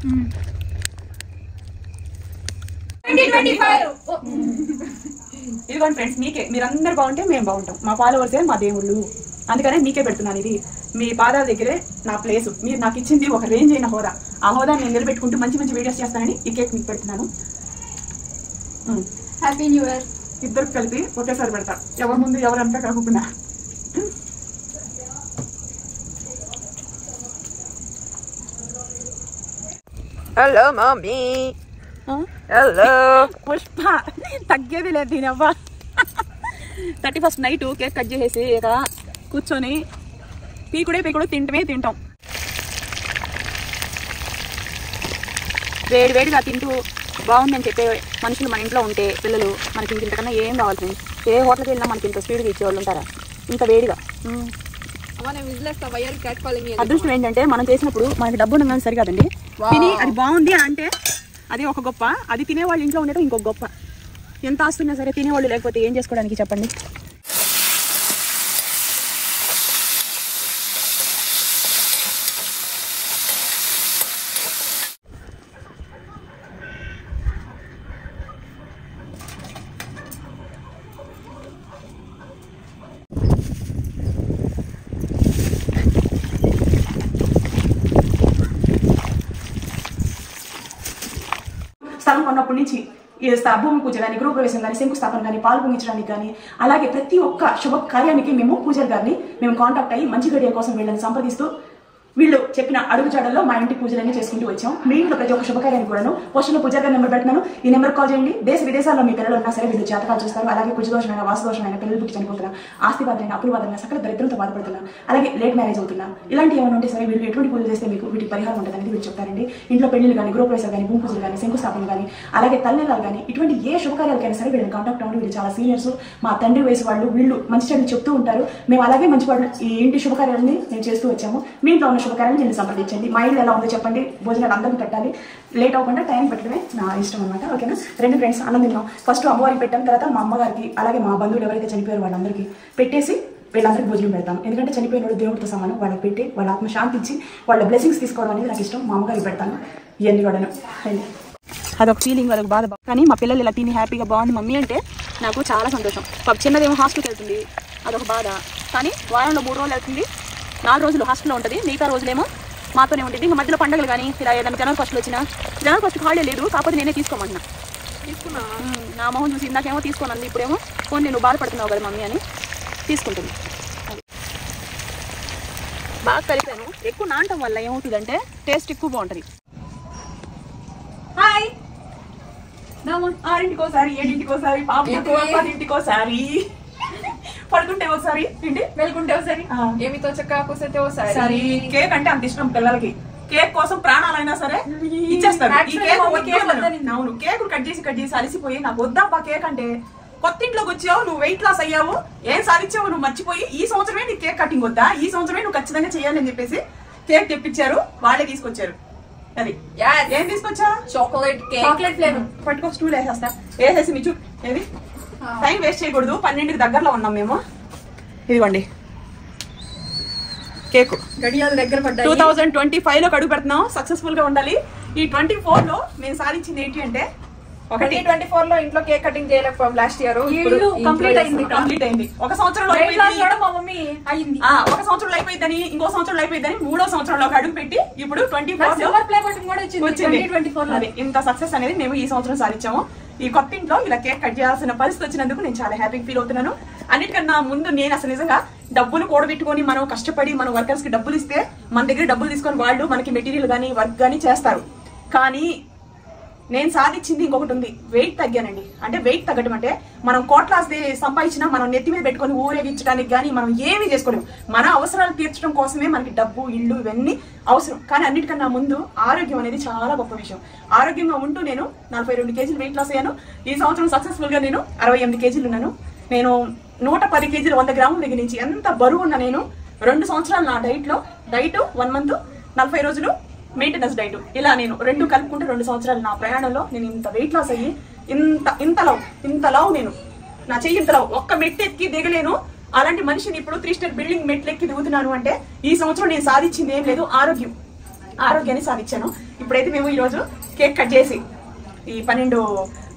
ఇదిగోండి ఫ్రెండ్స్, మీకే మీరందరూ బాగుంటే మేము బాగుంటాం. మా ఫాలోవర్సే మా దేవుళ్ళు, అందుకనే మీకే పెడుతున్నాను. ఇది మీ పాదాల దగ్గరే నా ప్లేసు. మీరు నాకు ఇచ్చింది ఒక రేంజ్ అయిన హోదా. ఆ హోదా నేను నిలబెట్టుకుంటూ మంచి మంచి వీడియోస్ చేస్తానని ఈ కేక్ మీకు పెడుతున్నాను. Happy new year. ఇద్దరు కలిపి ఒకేసారి పెడతా, ఎవరి ముందు ఎవరంతా కాకుండా. Hello mummy. హలో పుష్ప తగ్గేది లేదు దీనవ్వ. 31st నైట్ కేక్ కట్ చేసేసి ఇక కూర్చొని పీకుడే తింటాం. వేడిగా తింటూ బాగుందని చెప్పే మనుషులు మన ఇంట్లో ఉంటే పిల్లలు మనకి ఇంతకన్నా ఏం కావాలి? ఏ హోటల్కి వెళ్ళినా మనకి ఇంత స్పీడ్గా ఇచ్చేవాళ్ళు ఉంటారా? ఇంత వేడిగా. అదృష్టం ఏంటంటే మనం చేసినప్పుడు మనకి డబ్బు ఉండగానే సరికాదండి. తిని అది బాగుంది అంటే అది ఒక గొప్ప, అది తినేవాళ్ళు ఇంట్లో ఉండటం ఇంకొక గొప్ప. ఎంత ఆస్తున్నా సరే తినేవాళ్ళు లేకపోతే ఏం చేసుకోవడానికి చెప్పండి. స్థలం కొన్నప్పటి నుంచి భూమి పూజ కానీ, గృహప్రవేశం కానీ, శంకుస్థాపన కానీ, పాలు పొంగించడానికి కానీ, అలాగే ప్రతి ఒక్క శుభ కార్యానికి మేము పూజారి గారిని మేము కాంటాక్ట్ అయ్యి మంచి గడియ కోసం వీళ్ళని సంప్రదిస్తూ వీళ్ళు చెప్పిన అడుగుజాడల్లో మా ఇంటి పూజలన్నీ చేసుకుంటూ వచ్చాం. మీ ఇంట్లో ప్రతి ఒక్క శుభకార్యానికి కూడాను పోస్టులో పూజారి గారి నెంబర్ పెడుతున్నాను. ఈ నెంబర్ కాల్ చేయండి. దేశ విదేశాల్లో మీ పిల్లలు ఉన్నా సరే వీళ్ళు జాతకాలు చూస్తారు. అలాగే కుజదోషమైన, వాసుదోషమైన, పిల్లలు పుట్టి చనిపోతున్నా, ఆస్తి బాధైన, అప్పుల బాధైన, సకల దరిద్రంతో బాధపడుతున్నా, అలాగే లేట్ మ్యారేజ్ అవుతున్నా, ఇలాంటి ఏమైనా ఉంటే సరే వీళ్ళు ఎటువంటి పూజలు చేస్తే మీకు వీటికి పరిహారం ఉంటుంది అనేది వీళ్ళు చెప్తారండి. ఇంట్లో పెళ్లిళ్ళు కానీ, గృహప్రవేశాలు కానీ, భూమి పూజలు కానీ, శంకుస్థాపన కానీ, అలాగే తల్లిదాలు కానీ, ఇటువంటి ఏ శుభకార్యాలకైనా సరే వీళ్ళని కాంటాక్ట్ అవ్వండి. వీళ్ళు చాలా సీనియర్స్, మా తండ్రి వయసు వాళ్ళు. వీళ్ళు మంచి చెడులు చెప్తూ ఉంటారు. మేము అలాగే మంచి వాళ్ళు ఈ ఇంటి శుభకార్యాలని మేము చేస్తూ వచ్చాము. మీ ఇంట్లో ఉన్న శుభకార్యాలను నేను సంప్రదించండి. మా ఇల్లు ఎలా ఉందో చెప్పండి. భోజనాలు అందరికీ పెట్టాలి. లేట్ అవ్వకుండా టైం పెట్టడమే నా ఇష్టం అనమాట. ఓకేనా? రెండు ఫ్రెండ్స్ అన్నం తిన్నాం. ఫస్ట్ అమ్మవారికి పెట్టాను, తర్వాత మా అమ్మగారికి, అలాగే మా బంధువులు ఎవరైతే చనిపోయారో వాళ్ళందరికీ పెట్టేసి వీళ్ళందరికీ భోజనం పెడతాను. ఎందుకంటే చనిపోయిన వాళ్ళు దేవుడితో సమానం. వాళ్ళకి పెట్టి వాళ్ళ ఆత్మ శాంతి ఇచ్చి వాళ్ళ బ్లెస్సింగ్స్ తీసుకోవడం అనేది నాకు ఇష్టం. మా అమ్మగారికి పెడతాను. ఇవన్నీ కూడా అదొక ఫీలింగ్, అదొక బాధ. కానీ మా పిల్లలు ఇలా తిని హ్యాపీగా బాగుంది మమ్మీ అంటే నాకు చాలా సంతోషం. చిన్నదేమో హాస్టల్కి వెళ్తుంది, అదొక బాధ. కానీ వారంలో 3 రోజులు వెళ్తుంది, 4 రోజులు హాస్టల్లో ఉంటుంది, మిగతా రోజులేమో మాతోనే ఉంటుంది. ఇంకా మధ్యలో పండుగలు కానీ ఇలా ఏదైనా జనవరి ఫస్ట్లో వచ్చినా, జనవరి ఫస్ట్ హాలిడే లేదు, కాకపోతే నేనే తీసుకోమంటున్నా. నా మొహం చూసి ఇందాకేమో తీసుకోనండి, ఇప్పుడేమో ఫోన్ నేను బాధపడుతున్నావు కదా మమ్మీ అని తీసుకుంటుంది. బాగా కలిపాను. ఎక్కువ నానటం వల్ల ఏమవుతుందంటే టేస్ట్ ఎక్కువ బాగుంటుంది. హాయ్ 6ంటికోసారి, 7ంటికోసారి, పాప 10ంటికోసారి, పడుకుంటే ఒకసారి, వెళ్కుంటే ఒకసారి, ఏమితో చక్క కూర్చుంటే ఒకసారి. కేక్ అంటే అంత ఇష్టం పిల్లలకి. కేక్ కోసం ప్రాణాలైనా సరే ఇచ్చేస్తారు. అవును, కేక్ కట్ చేసి అలసిపోయి నాకు వద్దాపా కేక్ అంటే, కొత్త ఇంట్లోకి వచ్చావు, నువ్వు వెయిట్ లాస్ అయ్యావు, ఏం సాధించావు నువ్వు మర్చిపోయి ఈ సంవత్సరమే నీకు కేక్ కటింగ్ వద్దా, ఈ సంవత్సరమే నువ్వు ఖచ్చితంగా చేయాలని చెప్పేసి కేక్ తెప్పించారు. వాళ్ళే తీసుకొచ్చారు. అది ఏం తీసుకొచ్చా? Chocolate flavour. పట్టుకో, స్టూల్ వేసేస్తా. వేసేసి మిచ్చు ఏది టైం వేస్ట్ చేయకూడదు. 12కి దగ్గరలో ఉన్నాం మేము. ఇదిగోండి కేకు. గడియాలు దగ్గర పడ్డాయి. 2025లో అడుగు పెడుతున్నాం. సక్సెస్ఫుల్ గా ఉండాలి. ఈ 24లో నేను సాధించింది ఏంటి అంటే, 2024లో ఇంట్లో కేక్ కటింగ్ చేయలేకపోయాం లాస్ట్ ఇయర్. కంప్లీట్ అయింది. ఒక సంవత్సరంలో ఒక సంవత్సరంలో అయిపోయిందని, ఇంకో సంవత్సరంలో అయిపోయిందని, 3వ సంవత్సరంలో అడుగు పెట్టి ఇప్పుడు 24 ఇంత సక్సెస్ అనేది మేము ఈ సంవత్సరం సాధించాము. ఈ కొత్త ఇంట్లో ఇలా కేక్ కట్ చేయాల్సిన పరిస్థితి వచ్చినందుకు నేను చాలా హ్యాపీగా ఫీల్ అవుతున్నాను. అన్నిటికన్నా ముందు నేను అసలు నిజంగా డబ్బులు కూడబెట్టుకొని మనం కష్టపడి మన వర్కర్స్ కి డబ్బులు ఇస్తే మన దగ్గర డబ్బులు తీసుకొని వాళ్ళు మనకి మెటీరియల్ కానీ వర్క్ కానీ చేస్తారు. కానీ నేను సాధించింది ఇంకొకటి ఉంది. వెయిట్ తగ్గానండి. అంటే వెయిట్ తగ్గడం అంటే మనం కోట్లాస్ది సంపాదించినా మనం నెత్తి మీద పెట్టుకొని ఊరేగించడానికి కానీ మనం ఏమీ చేసుకోలేము. మన అవసరాలు తీర్చడం కోసమే మనకి డబ్బు, ఇల్లు ఇవన్నీ అవసరం. కానీ అన్నిటికన్నా ముందు ఆరోగ్యం అనేది చాలా గొప్ప విషయం. ఆరోగ్యంగా ఉంటూ నేను 42 కేజీలు వెయిట్ లాస్ అయ్యాను. ఈ సంవత్సరం సక్సెస్ఫుల్ గా నేను 68 కేజీలు ఉన్నాను. నేను 110 కేజీలు 100 గ్రాముల దగ్గర నుంచి ఎంత బరువు ఉన్నా నేను 2 సంవత్సరాలు నా డైట్ 1 మంత్ 40 రోజులు మెయింటెనెన్స్ డైట్, ఇలా నేను 2 కలుపుకుంటే 2 సంవత్సరాలు నా ప్రయాణంలో నేను ఇంత వెయిట్ లాస్ అయ్యి ఇంతలావు నేను నా చెయ్యి ఇంతలావు ఒక్క మెట్టు ఎక్కి దిగలేను. అలాంటి మనిషిని ఇప్పుడు 3 స్టార్ బిల్డింగ్ మెట్లు ఎక్కి దిగుతున్నాను అంటే ఈ సంవత్సరం నేను సాధించింది ఏం లేదు, ఆరోగ్యాన్ని సాధించాను. ఇప్పుడైతే మేము ఈరోజు కేక్ కట్ చేసి ఈ 12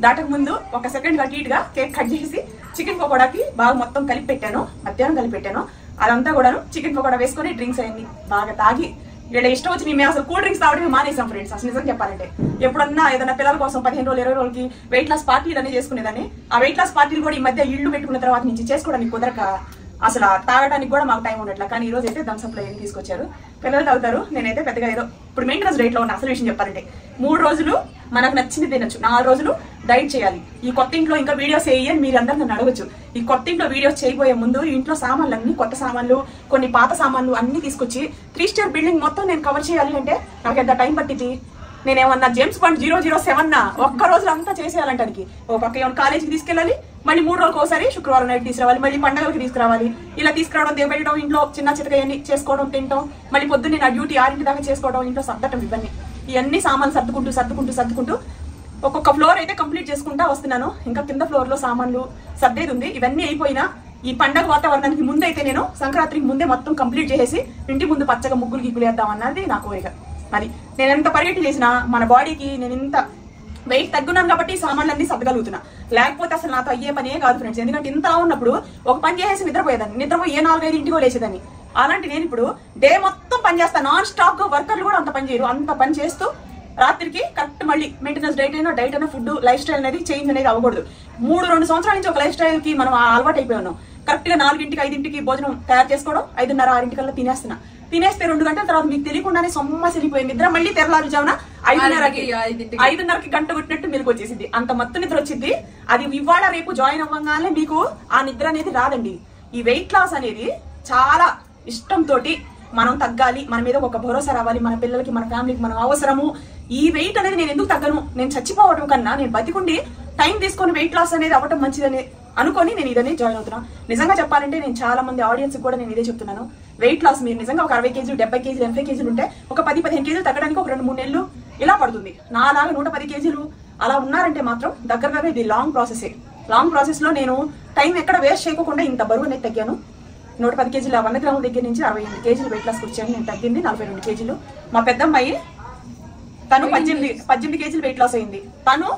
దాటక ముందు 1 సెకండ్ అటు ఇటుగా కేక్ కట్ చేసి చికెన్ పకోడాకి బాగా మొత్తం కలిపి పెట్టాను, మధ్యాహ్నం కలిపి పెట్టాను. అదంతా కూడాను చికెన్ పకోడా వేసుకొని డ్రింక్స్ అయ్యింది బాగా తాగి ఇక్కడ ఇష్టం వచ్చి మేము అసలు కూల్ డ్రింక్స్ తాగడమే మానేసాం ఫ్రెండ్స్. అసలు నిజం చెప్పాలంటే ఎప్పుడన్నా ఏదైనా పిల్లల కోసం 15 రోజులు 20 రోజులకి వెయిట్ లాస్ పార్టీలు అనేది చేసుకునేదాన్ని. ఆ వెయిట్ లాస్ పార్టీలు కూడా ఈ మధ్య ఇల్లు పెట్టుకున్న తర్వాత నుంచి చేసుకోవడానికి కుదరక అసలు తాగడానికి కూడా మాకు టైం ఉండట్లా. కానీ ఈ రోజు అయితే థమ్స్అప్ లో ఏం తీసుకొచ్చారు, పిల్లలు తాగుతారు. నేనైతే పెద్దగా ఏదో ఇప్పుడు మెయింటెనెన్స్ డైట్ లో ఉన్న అసలు విషయం చెప్పాలంటే 3 రోజులు మనకు నచ్చింది తినొచ్చు, 4 రోజులు డైట్ చేయాలి. ఈ కొత్త ఇంట్లో ఇంకా వీడియోస్ వేయని మీరు అందరు నన్ను అడగచ్చు. ఈ కొత్త ఇంట్లో వీడియోస్ చేయబోయే ముందు ఇంట్లో సామాన్లు అన్ని కొత్త సామాన్లు కొన్ని పాత సామాన్లు అన్ని తీసుకొచ్చి 3 స్టార్ బిల్డింగ్ మొత్తం నేను కవర్ చేయాలి అంటే నాకు ఎంత టైం పట్టింది. నేనేమన్నా జేమ్స్ బాండ్ 007 ఒక్క రోజులు అంతా చేసేయాలంటానికి. ఓ పక్క ఏమన్నా కాలేజీకి తీసుకెళ్ళాలి, మళ్ళీ 3 రోజులకు ఒకసారి శుక్రవారం నైట్ తీసుకురావాలి, మళ్ళీ పండుగలకి తీసుకురావాలి. ఇలా తీసుకురావడం దేవడం ఇంట్లో చిన్న చితకయన్ని చేసుకోవడం తినడం, మళ్ళీ పొద్దున్నే నా డ్యూటీ 6 దాకా చేసుకోవడం, ఇంట్లో సర్దటం, ఇవన్నీ సామాన్లు సర్దుకుంటూ ఒక్కొక్క ఫ్లోర్ అయితే కంప్లీట్ చేసుకుంటా వస్తున్నాను. ఇంకా కింద ఫ్లోర్ లో సామాన్లు సర్దేది ఉంది. ఇవన్నీ అయిపోయినా ఈ పండగ వాతావరణానికి ముందైతే నేను సంక్రాంతికి ముందే మొత్తం కంప్లీట్ చేసి ఇంటి ముందు పచ్చగా ముగ్గులు గిగ్గులు వేద్దాం అన్నది నా కోరిక. అది నేను ఎంత పరిగెట్టి చేసినా మన బాడీకి నేను ఇంత వెయిట్ తగ్గున్నాను కాబట్టి సామాన్లన్నీ సర్దగలుగుతున్నా. లేకపోతే అసలు నాతో అయ్యే పనే కాదు ఫ్రెండ్స్. ఎందుకంటే ఇంతలా ఉన్నప్పుడు ఒక పని చేసి నిద్రపోయేదాన్ని, నిద్రపోయి 4-5 ఇంటికో లేచేదాన్ని. అలాంటి నేను ఇప్పుడు డే మొత్తం పని చేస్తాను, నాన్ స్టాప్ గా. వర్కర్లు కూడా అంత పని చేయరు, అంత పని చేస్తూ రాత్రికి కరెక్ట్ మళ్ళీ మెయింటెనెన్స్ డైట్ అయినా ఫుడ్ లైఫ్ స్టైల్ అనేది చేంజ్ అనేది అవ్వకూడదు. 3-2 సంవత్సరాల నుంచి ఒక లైఫ్ స్టైల్ కి మనం అలవాటు అయిపోయి ఉన్నాం. కరెక్ట్ గా 4-5 భోజనం తయారు చేసుకోవడం, 5:30-6 తినేస్తున్నా. తినేస్తే 2 గంటల తర్వాత మీకు తెలియకుండానే సొమ్మసిలిపోయి నిద్ర మళ్ళీ తెరలారుజామున 5:30కి గంట కొట్టినట్టు మీకు వచ్చేసింది. అంత మత్తు నిద్ర వచ్చింది. అది ఇవాళ రేపు జాయిన్ అవ్వగానే మీకు ఆ నిద్ర అనేది రాదండి. ఈ వెయిట్ లాస్ అనేది చాలా ఇష్టంతో మనం తగ్గాలి, మన మీద ఒక భరోసా రావాలి, మన పిల్లలకి మన ఫ్యామిలీకి మనం అవసరము. ఈ వెయిట్ అనేది నేను ఎందుకు తగ్గను, నేను చచ్చిపోవడం కన్నా నేను బతికుండి టైం తీసుకొని వెయిట్ లాస్ అనేది అవ్వటం మంచిదని అనుకొని నేను ఇదనే జాయిన్ అవుతున్నా. నిజంగా చెప్పాలంటే నేను చాలా మంది ఆడియన్స్ కూడా నేను ఇదే చెప్తున్నాను. వెయిట్ లాస్ మీరు నిజంగా ఒక 60 కేజీలు 70 కేజీలు 80 కేజీలు ఉంటే ఒక 10-15 కేజీలు తగ్గడానికి ఒక 2-3 నెలలు ఇలా పడుతుంది. నాలాగా 110 కేజీలు అలా ఉన్నారంటే మాత్రం దగ్గరగా ఇది లాంగ్ ప్రాసెసే. లాంగ్ ప్రాసెస్ లో నేను టైం ఎక్కడ వేస్ట్ చేయకుండా ఇంత బరువు అనేది తగ్గాను. 110 కేజీలు 100 గ్రాముల దగ్గర నుంచి 68 కేజీలు వెయిట్ లాస్ వచ్చాను. నేను తగ్గింది 42 కేజీలు. మా పెద్దమ్మాయి తను 18 కేజీలు వెయిట్ లాస్ అయింది. తను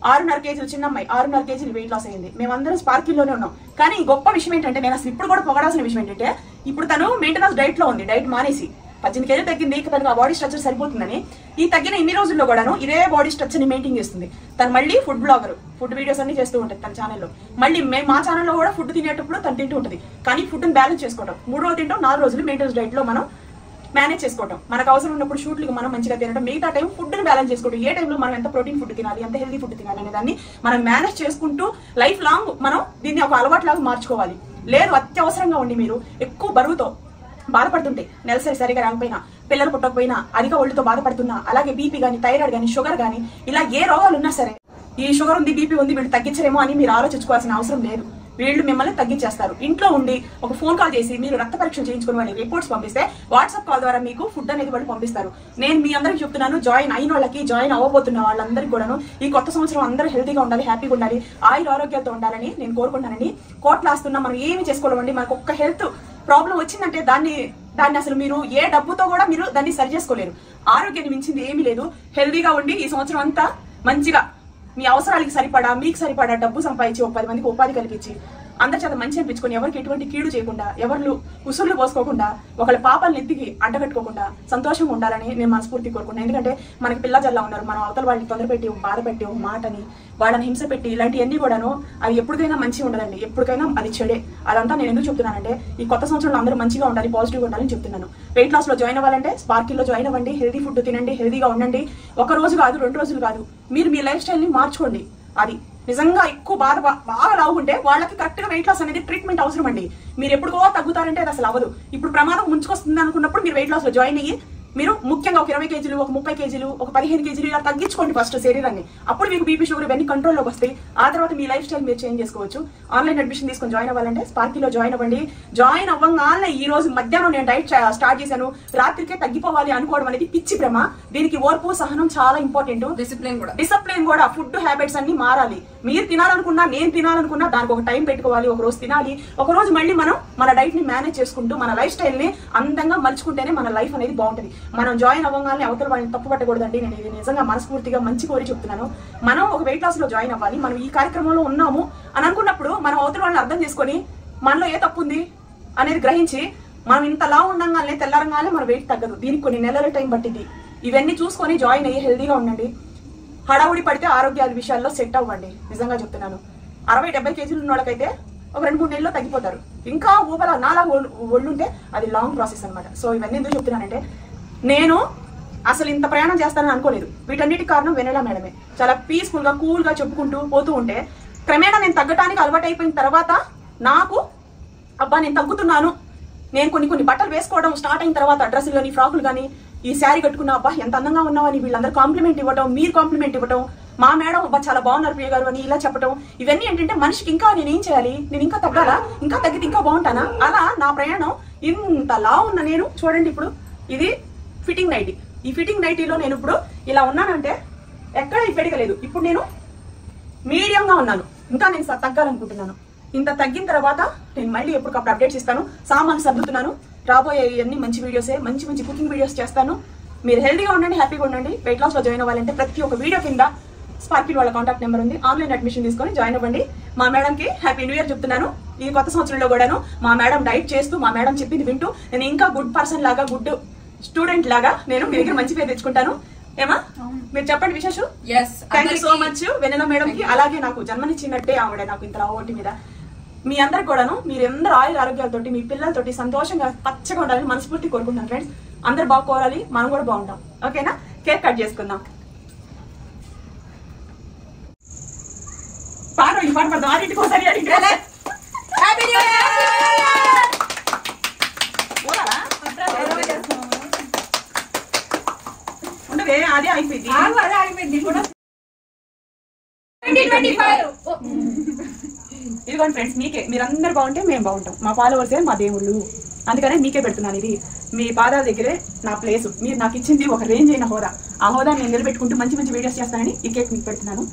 6.5 కేజీలు, చిన్నమ్మాయి 6.5 కేజీలు వెయిట్ లాస్ అయింది. మేమందరం స్పార్కిల్లోనే ఉన్నాం. కానీ గొప్ప విషయం ఏంటంటే నేను అసలు ఇప్పుడు కూడా పొగడాల్సిన విషయం ఏంటంటే ఇప్పుడు తను మెయింటెనెన్స్ డైట్ లో ఉంది. డైట్ మానేసి 18 కేజీలు తగ్గింది. తనకు ఆ బాడీ స్ట్రక్చర్ సరిపోతుందని ఈ తగ్గిన ఇన్ని రోజుల్లో కూడాను ఇదే బాడీ స్ట్రక్చర్ ని మెయింటైన్ చేస్తుంది. తను మళ్ళీ ఫుడ్ బ్లాగర్, ఫుడ్ వీడియోస్ అన్ని చేస్తూ ఉంటుంది తన ఛానల్లో. మళ్ళీ మేము మా ఛానల్లో కూడా ఫుడ్ తినేటప్పుడు తను తింటూ ఉంటుంది. కానీ ఫుడ్ బ్యాలెన్స్ చేసుకోవడం, 3 రోజులు తింటాం, 4 రోజులు మెయింటెనెన్స్ డైట్ లో మనం మేనేజ్ చేసుకోవడం. మనకు అవసరం ఉన్నప్పుడు షూట్లకు మనం మంచిగా తినడం, మిగతా టైం ఫుడ్ ని బ్యాలెన్స్ చేసుకోవడం. ఏ టైంలో మనం ఎంత ప్రోటీన్ ఫుడ్ తినాలి, ఎంత హెల్దీ ఫుడ్ తినాలి అనే దాన్ని మనం మేనేజ్ చేసుకుంటూ లైఫ్ లాంగ్ మనం దీన్ని ఒక అలవాటు లాగా మార్చుకోవాలి. లేదు అత్యవసరంగా ఉండి మీరు ఎక్కువ బరువుతో బాధపడుతుంటే, నెలసరి సరిగా రాకపోయినా, పిల్లలు పుట్టకపోయినా, అధిక ఒళ్ళుతో బాధపడుతున్నా, అలాగే బీపీ కానీ, థైరాయిడ్ కానీ, షుగర్ కానీ, ఇలా ఏ రోగాలు ఉన్నా సరే ఈ షుగర్ ఉంది, బీపీ ఉంది, వీళ్ళు తగ్గించరేమో అని మీరు ఆలోచించుకోవాల్సిన అవసరం లేదు. వీళ్ళు మిమ్మల్ని తగ్గించేస్తారు. ఇంట్లో ఉండి ఒక ఫోన్ కాల్ చేసి మీరు రక్త పరీక్షలు చేయించుకుని వాళ్ళకి రిపోర్ట్స్ పంపిస్తే వాట్సాప్ కాల్ ద్వారా మీకు ఫుడ్ అనేది వాళ్ళు పంపిస్తారు. నేను మీ అందరికి చెప్తున్నాను, జాయిన్ అయిన వాళ్ళకి, జాయిన్ అవ్వబోతున్న వాళ్ళందరికీ కూడాను ఈ కొత్త సంవత్సరం అందరూ హెల్తీగా ఉండాలి, హ్యాపీగా ఉండాలి, ఆయుర ఆరోగ్యాలతో ఉండాలని నేను కోరుకుంటానని. కోట్లాస్తున్నా మనం ఏమి చేసుకోలేమండి. మనకు ఒక్క హెల్త్ ప్రాబ్లం వచ్చిందంటే దాన్ని అసలు మీరు ఏ డబ్బుతో కూడా మీరు దాన్ని సరి చేసుకోలేరు. ఆరోగ్యాన్ని మించింది ఏమీ లేదు. హెల్తీగా ఉండి ఈ సంవత్సరం అంతా మంచిగా మీ అవసరాలకి సరిపడా, మీకు సరిపడా డబ్బు సంపాదించి ఒక 10 మందికి ఉపాధి కల్పించి అందరి చేత మంచి అనిపించుకొని, ఎవరికి ఎటువంటి కీడు చేయకుండా, ఎవరు ఉసుర్లు పోసుకోకుండా, ఒకళ్ళ పాపాలను ఎత్తికి అడ్డగట్టుకోకుండా సంతోషంగా ఉండాలని నేను మనస్ఫూర్తి కోరుకున్నాను. ఎందుకంటే మనకి పిల్ల జల్లా ఉన్నారు. మనం అవతల వాళ్ళని తొందరపెట్టి, బాధపెట్టి, ఒక మాటని వాళ్ళని హింస పెట్టి ఇలాంటివన్నీ కూడాను అవి ఎప్పటికైనా మంచిగా ఉండదండి. ఎప్పటికైనా అది చెడే. అదంతా నేను ఎందుకు చెప్తున్నానంటే ఈ కొత్త సంవత్సరంలో అందరూ మంచిగా ఉండాలి, పాజిటివ్గా ఉండాలని చెప్తున్నాను. వెయిట్ లాస్ లో జాయిన్ అవ్వాలంటే స్పార్కిల్లో జాయిన్ అవ్వండి. హెల్దీ ఫుడ్ తినండి, హెల్దీగా ఉండండి. 1 రోజు కాదు, 2 రోజులు కాదు, మీరు మీ లైఫ్ స్టైల్ ని మార్చుకోండి. అది నిజంగా ఎక్కువ బాగా లావుంటే వాళ్ళకి కరెక్ట్ గా వెయిట్ లాస్ అనేది ట్రీట్మెంట్ అవసరం అండి. మీరు ఎప్పుడుకో తగ్గుతారంటే అది అసలు అవ్వదు. ఇప్పుడు ప్రమాదం ముంచుకొస్తుంది అనుకున్నప్పుడు మీరు వెయిట్ లాస్ లో జాయిన్ అయ్యి మీరు ముఖ్యంగా ఒక 20 కేజీలు, ఒక 30 కేజీలు, ఒక 15 కేజీలు ఇలా తగ్గించుకోండి ఫస్ట్ శరీరాన్ని. అప్పుడు మీకు బీపీ, షుగర్ ఇవన్నీ కంట్రోల్లోకి వస్తాయి. ఆ తర్వాత మీ లైఫ్ స్టైల్ మీరు చేంజ్ చేసుకోవచ్చు. ఆన్లైన్ అడ్మిషన్ తీసుకొని జాయిన్ అవ్వాలంటే స్పార్కిలో జాయిన్ అవ్వండి. జాయిన్ అవ్వగానే ఈ రోజు మధ్యాహ్నం నేను డైట్ స్టార్ట్ చేశాను, రాత్రికే తగ్గిపోవాలి అనుకోవడం అనేది పిచ్చి భ్రమ. దీనికి ఓర్పు, సహనం చాలా ఇంపార్టెంట్. డిసిప్లిన్ కూడా ఫుడ్ హ్యాబిట్స్ అన్ని మారాలి. మీరు తినాలనుకున్నా, నేను తినాలనుకున్నా దానికి ఒక టైం పెట్టుకోవాలి. ఒక రోజు తినాలి, ఒక రోజు మళ్ళీ మనం మన డైట్ ని మేనేజ్ చేసుకుంటూ మన లైఫ్ స్టైల్ ని అందంగా మలుచుకుంటేనే మన లైఫ్ అనేది బాగుంటుంది. మనం జాయిన్ అవ్వగానే అవతల వాళ్ళని తప్పు పట్టకూడదండి. నేను ఇది నిజంగా మనస్ఫూర్తిగా మంచి కోరి చెప్తున్నాను. మనం ఒక వెయిట్ లాస్ లో జాయిన్ అవ్వాలి. మనం ఈ కార్యక్రమంలో ఉన్నాము అని అనుకున్నప్పుడు మనం అవతల వాళ్ళని అర్థం చేసుకొని మనలో ఏ తప్పు ఉంది అనేది గ్రహించి మనం ఇంతలా ఉండగానే తెల్లారంగానే మన వెయిట్ తగ్గదు. దీనికి కొన్ని నెలల టైం పట్టింది. ఇవన్నీ చూసుకొని జాయిన్ అయ్యి హెల్దీగా ఉండండి. హడావుడి పడితే ఆరోగ్యాల విషయాల్లో సెట్ అవ్వండి. నిజంగా చెప్తున్నాను. 60-70 కేజీలు ఉన్న వాళ్ళకైతే ఒక 2-3 నెలల్లో తగ్గిపోతారు. ఇంకా ఊపల నాలా ఒళ్ళుంటే అది లాంగ్ ప్రాసెస్ అనమాట. సో ఇవన్నీ ఎందుకు చెప్తున్నానంటే నేను అసలు ఇంత ప్రయాణం చేస్తానని అనుకోలేదు. వీటన్నిటి కారణం వెనెలా మేడమే. చాలా పీస్ఫుల్ గా కూల్ గా చెప్పుకుంటూ పోతూ ఉంటే క్రమేణా నేను తగ్గటానికి అలవాటు అయిపోయిన తర్వాత నాకు అబ్బా నేను తగ్గుతున్నాను, నేను కొన్ని బట్టలు వేసుకోవడం స్టార్ట్ అయిన తర్వాత డ్రెస్సులు కానీ ఫ్రాకులు కానీ ఈ శారీ కట్టుకున్నా అబ్బా ఎంత అందంగా ఉన్నావని వీళ్ళందరూ కాంప్లిమెంట్ ఇవ్వడం, మీరు కాంప్లిమెంట్ ఇవ్వడం, మా మేడం అబ్బా చాలా బాగున్నారు ప్రియ గారు అని ఇలా చెప్పడం, ఇవన్నీ ఏంటంటే మనిషికి ఇంకా నేను ఏం చేయాలి, నేను ఇంకా తగ్గాలా, ఇంకా తగ్గితే ఇంకా బాగుంటానా, అలా నా ప్రయాణం ఇంతలా ఉన్న నేను చూడండి. ఇప్పుడు ఇది ఫిట్టింగ్ నైటీ. ఈ ఫిట్టింగ్ నైటీలో నేను ఇప్పుడు ఇలా ఉన్నానంటే ఎక్కడ ఇప్పటికలేదు. ఇప్పుడు నేను మీడియంగా ఉన్నాను. ఇంకా నేను తగ్గాలనుకుంటున్నాను. ఇంత తగ్గిన తర్వాత నేను మళ్ళీ ఎప్పటికప్పుడు అప్డేట్స్ ఇస్తాను. సామాన్లు సర్దుతున్నాను. రాబోయే అన్ని మంచి వీడియోసే, మంచి కుకింగ్ వీడియోస్ చేస్తాను. మీరు హెల్దీగా ఉండండి, హ్యాపీగా ఉండండి. వెయిట్ లాస్ లో జాయిన్ అవ్వాలంటే ప్రతి ఒక్క వీడియో కింద స్పార్కిల్ వాళ్ళ కాంటాక్ట్ నెంబర్ ఉంది. ఆన్లైన్ అడ్మిషన్ తీసుకొని జాయిన్ అవ్వండి. మా మేడం కి హ్యాపీ న్యూ ఇయర్ చెప్తున్నాను. ఈ కొత్త సంవత్సరంలో కూడాను మా మేడం డైట్ చేస్తూ మా మేడం చెప్పింది వింటూ నేను ఇంకా గుడ్ పర్సన్ లాగా, గుడ్ స్టూడెంట్ లాగా నేను మీ దగ్గర మంచి పేరు తెచ్చుకుంటాను. ఏమా మీరు చెప్పండి విశేషం. Thank you so much Vennela madam కి. అలాగే నాకు జన్మనిచ్చినట్టే ఆవిడ నాకు ఇంత ఒంటి మీద. మీ అందరికి కూడాను మీరందరూ ఆరోగ్యాలతోటి మీ పిల్లలతోటి సంతోషంగా పచ్చగా ఉండాలని మనస్ఫూర్తి కోరుకుంటున్నాను ఫ్రెండ్స్. అందరు బాగుకోవాలి, మనం కూడా బాగుంటాం. ఓకేనా? కేక్ కట్ చేసుకుందాం. పాడు ఈ పాట పడదాం. ఆరింటికి ఒకసారి ఉండదే అదే అయిపోయింది. ఇదిగోండి ఫ్రెండ్స్, మీకే మీరందరూ బాగుంటే మేము బాగుంటాం. మా ఫాలోవర్సే మా దేవుళ్ళు. అందుకనే మీకే పెడుతున్నాను. ఇది మీ పాదాల దగ్గరే నా ప్లేస్. మీరు నాకు ఇచ్చింది ఒక రేంజ్ అయిన హోదా. ఆ హోదా నేను నిలబెట్టుకుంటూ మంచి వీడియోస్ చేస్తానని ఈ కేక్ మీకు పెడుతున్నాను.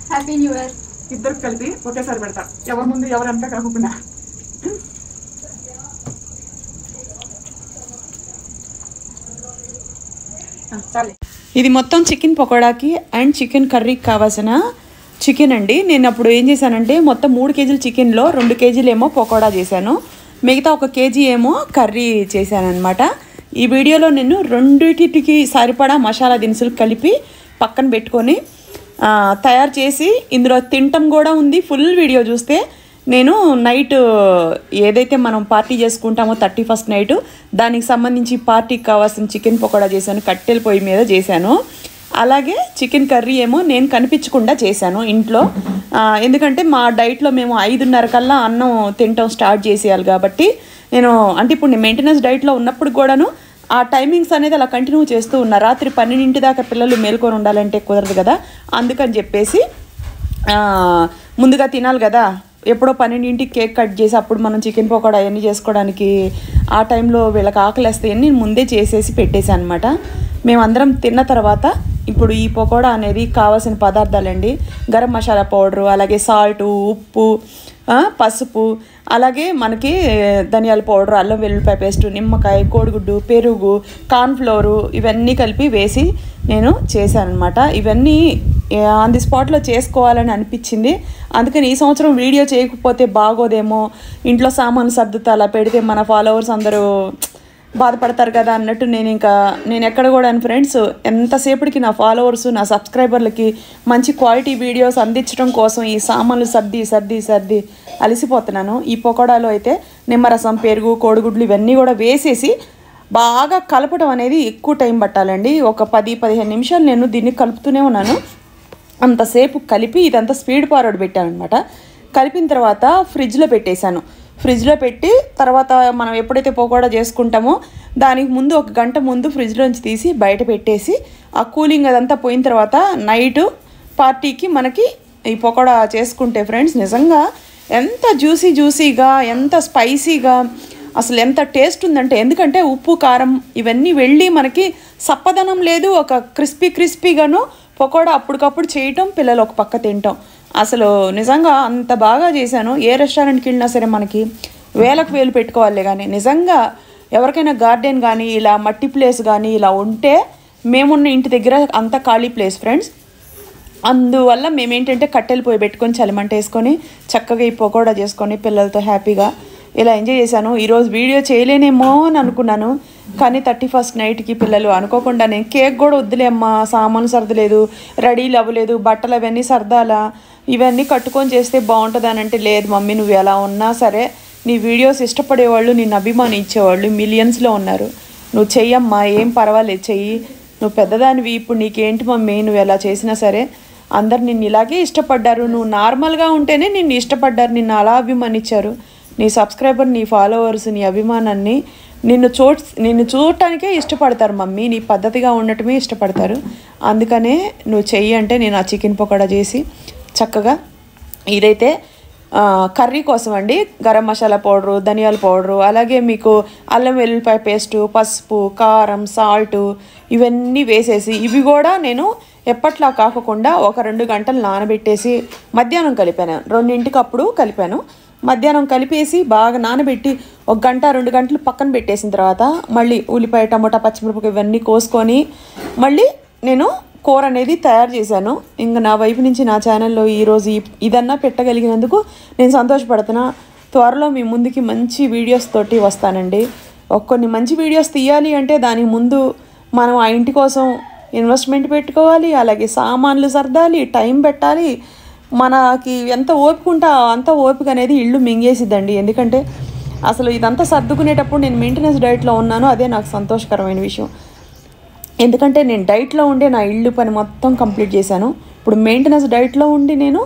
Happy new year. ఇద్దరు కలిపి ఒకేసారి పెడతా, ఎవరి ముందు ఎవరంతా కాకుండా. సరే, ఇది మొత్తం చికెన్ పకోడాకి అండ్ చికెన్ కర్రీకి కావాల్సిన చికెన్ అండి. నేను అప్పుడు ఏం చేశానంటే మొత్తం 3 కేజీల చికెన్లో 2 కేజీలు ఏమో పకోడా చేశాను, మిగతా 1 కేజీ ఏమో కర్రీ చేశాను అనమాట. ఈ వీడియోలో నేను రెండింటికి సరిపడా మసాలా దినుసులు కలిపి పక్కన పెట్టుకొని తయారు చేసి ఇందులో తినటం కూడా ఉంది. ఫుల్ వీడియో చూస్తే నేను నైట్ ఏదైతే మనం పార్టీ చేసుకుంటామో 31st నైట్, దానికి సంబంధించి పార్టీకి కావాల్సిన చికెన్ పకోడా చేశాను. కట్టెల పొయ్యి మీద చేశాను. అలాగే చికెన్ కర్రీ ఏమో నేను కనిపించకుండా చేశాను ఇంట్లో. ఎందుకంటే మా డైట్లో మేము 5:30 కల్లా అన్నం తినటం స్టార్ట్ చేసేయాలి కాబట్టి నేను అంటే ఇప్పుడు నేను మెయింటెనెన్స్ డైట్లో ఉన్నప్పుడు కూడాను ఆ టైమింగ్స్ అనేది అలా కంటిన్యూ చేస్తూ ఉన్నా. రాత్రి 12 దాకా పిల్లలు మేల్కొని ఉండాలంటే కుదరదు కదా. అందుకని చెప్పేసి ముందుగా తినాలి కదా. ఎప్పుడో 12కి కేక్ కట్ చేసి అప్పుడు మనం చికెన్ పకోడా అవన్నీ చేసుకోవడానికి ఆ టైంలో వీళ్ళకి ఆకలేస్తాయని నేను ముందే చేసేసి పెట్టేశాను అనమాట. మేమందరం తిన్న తర్వాత ఇప్పుడు ఈ పకోడా అనేది కావాల్సిన పదార్థాలండి. గరం మసాలా పౌడరు, అలాగే సాల్టు, ఉప్పు, పసుపు, అలాగే మనకి ధనియాల పౌడర్, అల్లం వెల్లుల్లిపాయ పేస్ట్, నిమ్మకాయ, కోడిగుడ్డు, పెరుగు, కార్న్ఫ్లోరు ఇవన్నీ కలిపి వేసి నేను చేశాను అనమాట. ఇవన్నీ ఆన్ ది స్పాట్లో చేసుకోవాలని అనిపించింది. అందుకని ఈ సంవత్సరం వీడియో చేయకపోతే బాగోదేమో, ఇంట్లో సామాన్లు సర్దుతా అలా పెడితే మన ఫాలోవర్స్ అందరూ బాధపడతారు కదా అన్నట్టు నేను ఎక్కడ కూడా ఫ్రెండ్స్ ఎంతసేపటికి నా ఫాలోవర్స్ నా సబ్స్క్రైబర్లకి మంచి క్వాలిటీ వీడియోస్ అందించడం కోసం ఈ సామాన్లు సర్ది అలసిపోతున్నాను. ఈ పకోడాలో అయితే నిమ్మరసం, పెరుగు, కోడిగుడ్లు ఇవన్నీ కూడా వేసేసి బాగా కలపడం అనేది ఎక్కువ టైం పట్టాలండి. ఒక 10-15 నిమిషాలు నేను దీన్ని కలుపుతూనే ఉన్నాను. అంతసేపు కలిపి ఇదంతా స్పీడ్ ఫార్వర్డ్ పెట్టాను అనమాట. కలిపిన తర్వాత ఫ్రిడ్జ్లో పెట్టేశాను. ఫ్రిడ్జ్లో పెట్టి తర్వాత మనం ఎప్పుడైతే పకోడా చేసుకుంటామో దానికి ముందు 1 గంట ముందు ఫ్రిడ్జ్లోంచి తీసి బయట పెట్టేసి ఆ కూలింగ్ అదంతా పోయిన తర్వాత నైటు పార్టీకి మనకి ఈ పకోడా చేసుకుంటే ఫ్రెండ్స్ నిజంగా ఎంత జ్యూసీగా, ఎంత స్పైసీగా, అసలు ఎంత టేస్ట్ ఉందంటే, ఎందుకంటే ఉప్పు కారం ఇవన్నీ వెళ్ళి మనకి సప్పదనం లేదు, ఒక క్రిస్పీగాను పకోడా అప్పటికప్పుడు చేయటం, పిల్లలు ఒక పక్క తినటం. అసలు నిజంగా అంత బాగా చేశాను. ఏ రెస్టారెంట్కి వెళ్ళినా సరే మనకి వేలకు వేలు పెట్టుకోవాలి కానీ నిజంగా ఎవరికైనా గార్డెన్ కానీ ఇలా మట్టి ప్లేస్ కానీ ఇలా ఉంటే, మేమున్న ఇంటి దగ్గర అంత ఖాళీ ప్లేస్ ఫ్రెండ్స్, అందువల్ల మేమేంటంటే కట్టెలు పోయి పెట్టుకొని చలిమంట వేసుకొని చక్కగా ఈ పకోడా చేసుకొని పిల్లలతో హ్యాపీగా ఇలా ఎంజాయ్ చేశాను. ఈరోజు వీడియో చేయలేనేమో అని అనుకున్నాను, కానీ 31st నైట్కి పిల్లలు అనుకోకుండా నేను కేక్ కూడా వద్దులేమ్మా, సామాన్లు సర్దలేదు, రెడీలు అవ్వలేదు, బట్టలు అవన్నీ సర్దాలా, ఇవన్నీ కట్టుకొని చేస్తే బాగుంటుంది అని అంటే, లేదు మమ్మీ నువ్వు ఎలా ఉన్నా సరే నీ వీడియోస్ ఇష్టపడేవాళ్ళు, నిన్ను అభిమానించేవాళ్ళు మిలియన్స్లో ఉన్నారు, నువ్వు చెయ్యమ్మా, ఏం పర్వాలేదు చెయ్యి, నువ్వు పెద్దదానివి, ఇప్పుడు నీకేంటి మమ్మీ, నువ్వు ఎలా చేసినా సరే అందరు నిన్ను ఇలాగే ఇష్టపడ్డారు, నువ్వు నార్మల్గా ఉంటేనే నిన్ను ఇష్టపడ్డారు, నిన్ను అలా అభిమానించారు, నీ సబ్స్క్రైబర్, నీ ఫాలోవర్స్, నీ అభిమానాన్ని నిన్ను చూడటానికే ఇష్టపడతారు మమ్మీ, నీ పద్ధతిగా ఉండటమే ఇష్టపడతారు, అందుకనే నువ్వు చెయ్యి అంటే నేను ఆ చికెన్ పకోడా చేసి చక్కగా, ఇదైతే కర్రీ కోసం అండి, గరం మసాలా పౌడరు, ధనియాల పౌడరు, అలాగే మీకు అల్లం వెల్లుల్లిపాయ పేస్టు, పసుపు, కారం, సాల్టు ఇవన్నీ వేసేసి, ఇవి కూడా నేను ఎప్పట్లా కాకుండా ఒక 2 గంటలు నానబెట్టేసి మధ్యాహ్నం కలిపాను, 2ంటికి అప్పుడు కలిపాను, మధ్యాహ్నం కలిపేసి బాగా నానబెట్టి 1 గంట 2 గంటలు పక్కన పెట్టేసిన తర్వాత మళ్ళీ ఉల్లిపాయ, టమోటా, పచ్చిమిరపకాయ ఇవన్నీ కోసుకొని మళ్ళీ నేను కూర అనేది తయారు చేశాను. ఇంకా నా వైపు నుంచి నా ఛానల్లో ఈరోజు ఇదన్నా పెట్టగలిగినందుకు నేను సంతోషపడుతున్నా. త్వరలో మీ ముందుకి మంచి వీడియోస్ తోటి వస్తానండి. కొన్ని మంచి వీడియోస్ తీయాలి అంటే దానికి ముందు మనం ఆ ఇంటి కోసం ఇన్వెస్ట్మెంట్ పెట్టుకోవాలి, అలాగే సామాన్లు సర్దాలి, టైం పెట్టాలి, మనకి ఎంత ఓపిక ఉంటే అంత ఓపిక అనేది ఇల్లు మింగేసిద్దండి. ఎందుకంటే అసలు ఇదంతా సర్దుకునేటప్పుడు నేను మెయింటెనెన్స్ డైట్లో ఉన్నాను, అదే నాకు సంతోషకరమైన విషయం. ఎందుకంటే నేను డైట్లో ఉండే నా ఇల్లు పని మొత్తం కంప్లీట్ చేశాను. ఇప్పుడు మెయింటెనెన్స్ డైట్లో ఉండి నేను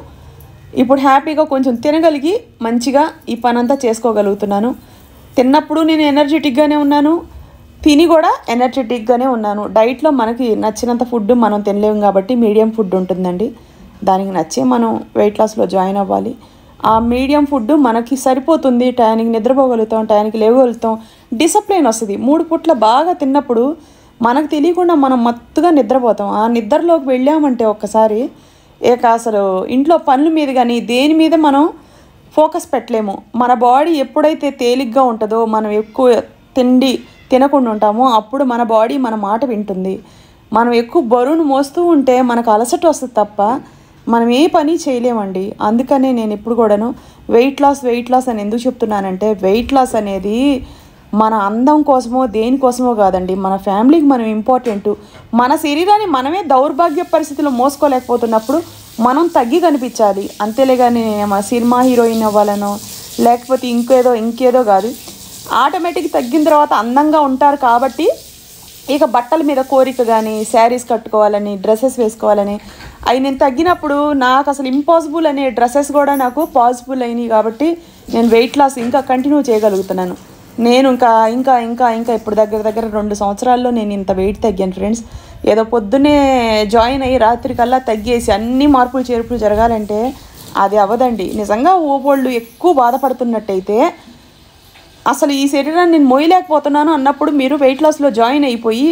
ఇప్పుడు హ్యాపీగా కొంచెం తినగలిగి మంచిగా ఈ పని అంతా చేసుకోగలుగుతున్నాను. తిన్నప్పుడు నేను ఎనర్జెటిక్గానే ఉన్నాను, తిని కూడా ఎనర్జెటిక్గానే ఉన్నాను. డైట్లో మనకి నచ్చినంత ఫుడ్ మనం తినలేము కాబట్టి మీడియం ఫుడ్ ఉంటుందండి, దానికి నచ్చే మనం వెయిట్ లాస్లో జాయిన్ అవ్వాలి. ఆ మీడియం ఫుడ్ మనకి సరిపోతుంది, టయానికి నిద్రపోగలుగుతాం, టయానికి లేవగలుగుతాం, డిసిప్లిన్ వస్తుంది. 3 పూట్ల బాగా తిన్నప్పుడు మనకు తెలియకుండా మనం మత్తుగా నిద్రపోతాం. ఆ నిద్రలోకి వెళ్ళామంటే ఒక్కసారి ఇక అసలు ఇంట్లో పనుల మీద కానీ దేని మీద మనం ఫోకస్ పెట్టలేము. మన బాడీ ఎప్పుడైతే తేలిగ్గా ఉంటుందో, మనం ఎక్కువ తిండి తినకుండా ఉంటామో అప్పుడు మన బాడీ మన మాట వింటుంది. మనం ఎక్కువ బరువును మోస్తూ ఉంటే మనకు అలసట వస్తుంది తప్ప మనం ఏ పని చేయలేమండి. అందుకనే నేను ఇప్పుడు కూడాను వెయిట్ లాస్ అని ఎందుకు చెప్తున్నానంటే, వెయిట్ లాస్ అనేది మన అందం కోసమో దేనికోసమో కాదండి, మన ఫ్యామిలీకి మనం ఇంపార్టెంట్. మన శరీరాన్ని మనమే దౌర్భాగ్య పరిస్థితుల్లో మోసుకోలేకపోతున్నప్పుడు మనం తగ్గి కనిపించాలి అంతేలే. కానీ మన సినిమా హీరోయిన్ అవ్వాలనో లేకపోతే ఇంకేదో కాదు. ఆటోమేటిక్ తగ్గిన తర్వాత అందంగా ఉంటారు కాబట్టి ఇక బట్టల మీద కోరిక కానీ, శారీస్ కట్టుకోవాలని, డ్రెస్సెస్ వేసుకోవాలని అవి నేను తగ్గినప్పుడు నాకు అసలు ఇంపాసిబుల్ అనే డ్రెస్సెస్ కూడా నాకు పాసిబుల్ అయినాయి కాబట్టి నేను వెయిట్ లాస్ ఇంకా కంటిన్యూ చేయగలుగుతున్నాను. నేను ఇంకా ఇప్పుడు దగ్గర 2 సంవత్సరాల్లో నేను ఇంత వెయిట్ తగ్గాను ఫ్రెండ్స్. ఏదో పొద్దున్నే జాయిన్ అయ్యి రాత్రికల్లా తగ్గేసి అన్ని మార్పులు చేర్పులు జరగాలంటే అది అవ్వదండి. నిజంగా ఓపోళ్ళు ఎక్కువ బాధపడుతున్నట్టయితే అసలు ఈ శరీరాన్ని నేను మోయలేకపోతున్నాను అన్నప్పుడు మీరు వెయిట్ లాస్లో జాయిన్ అయిపోయి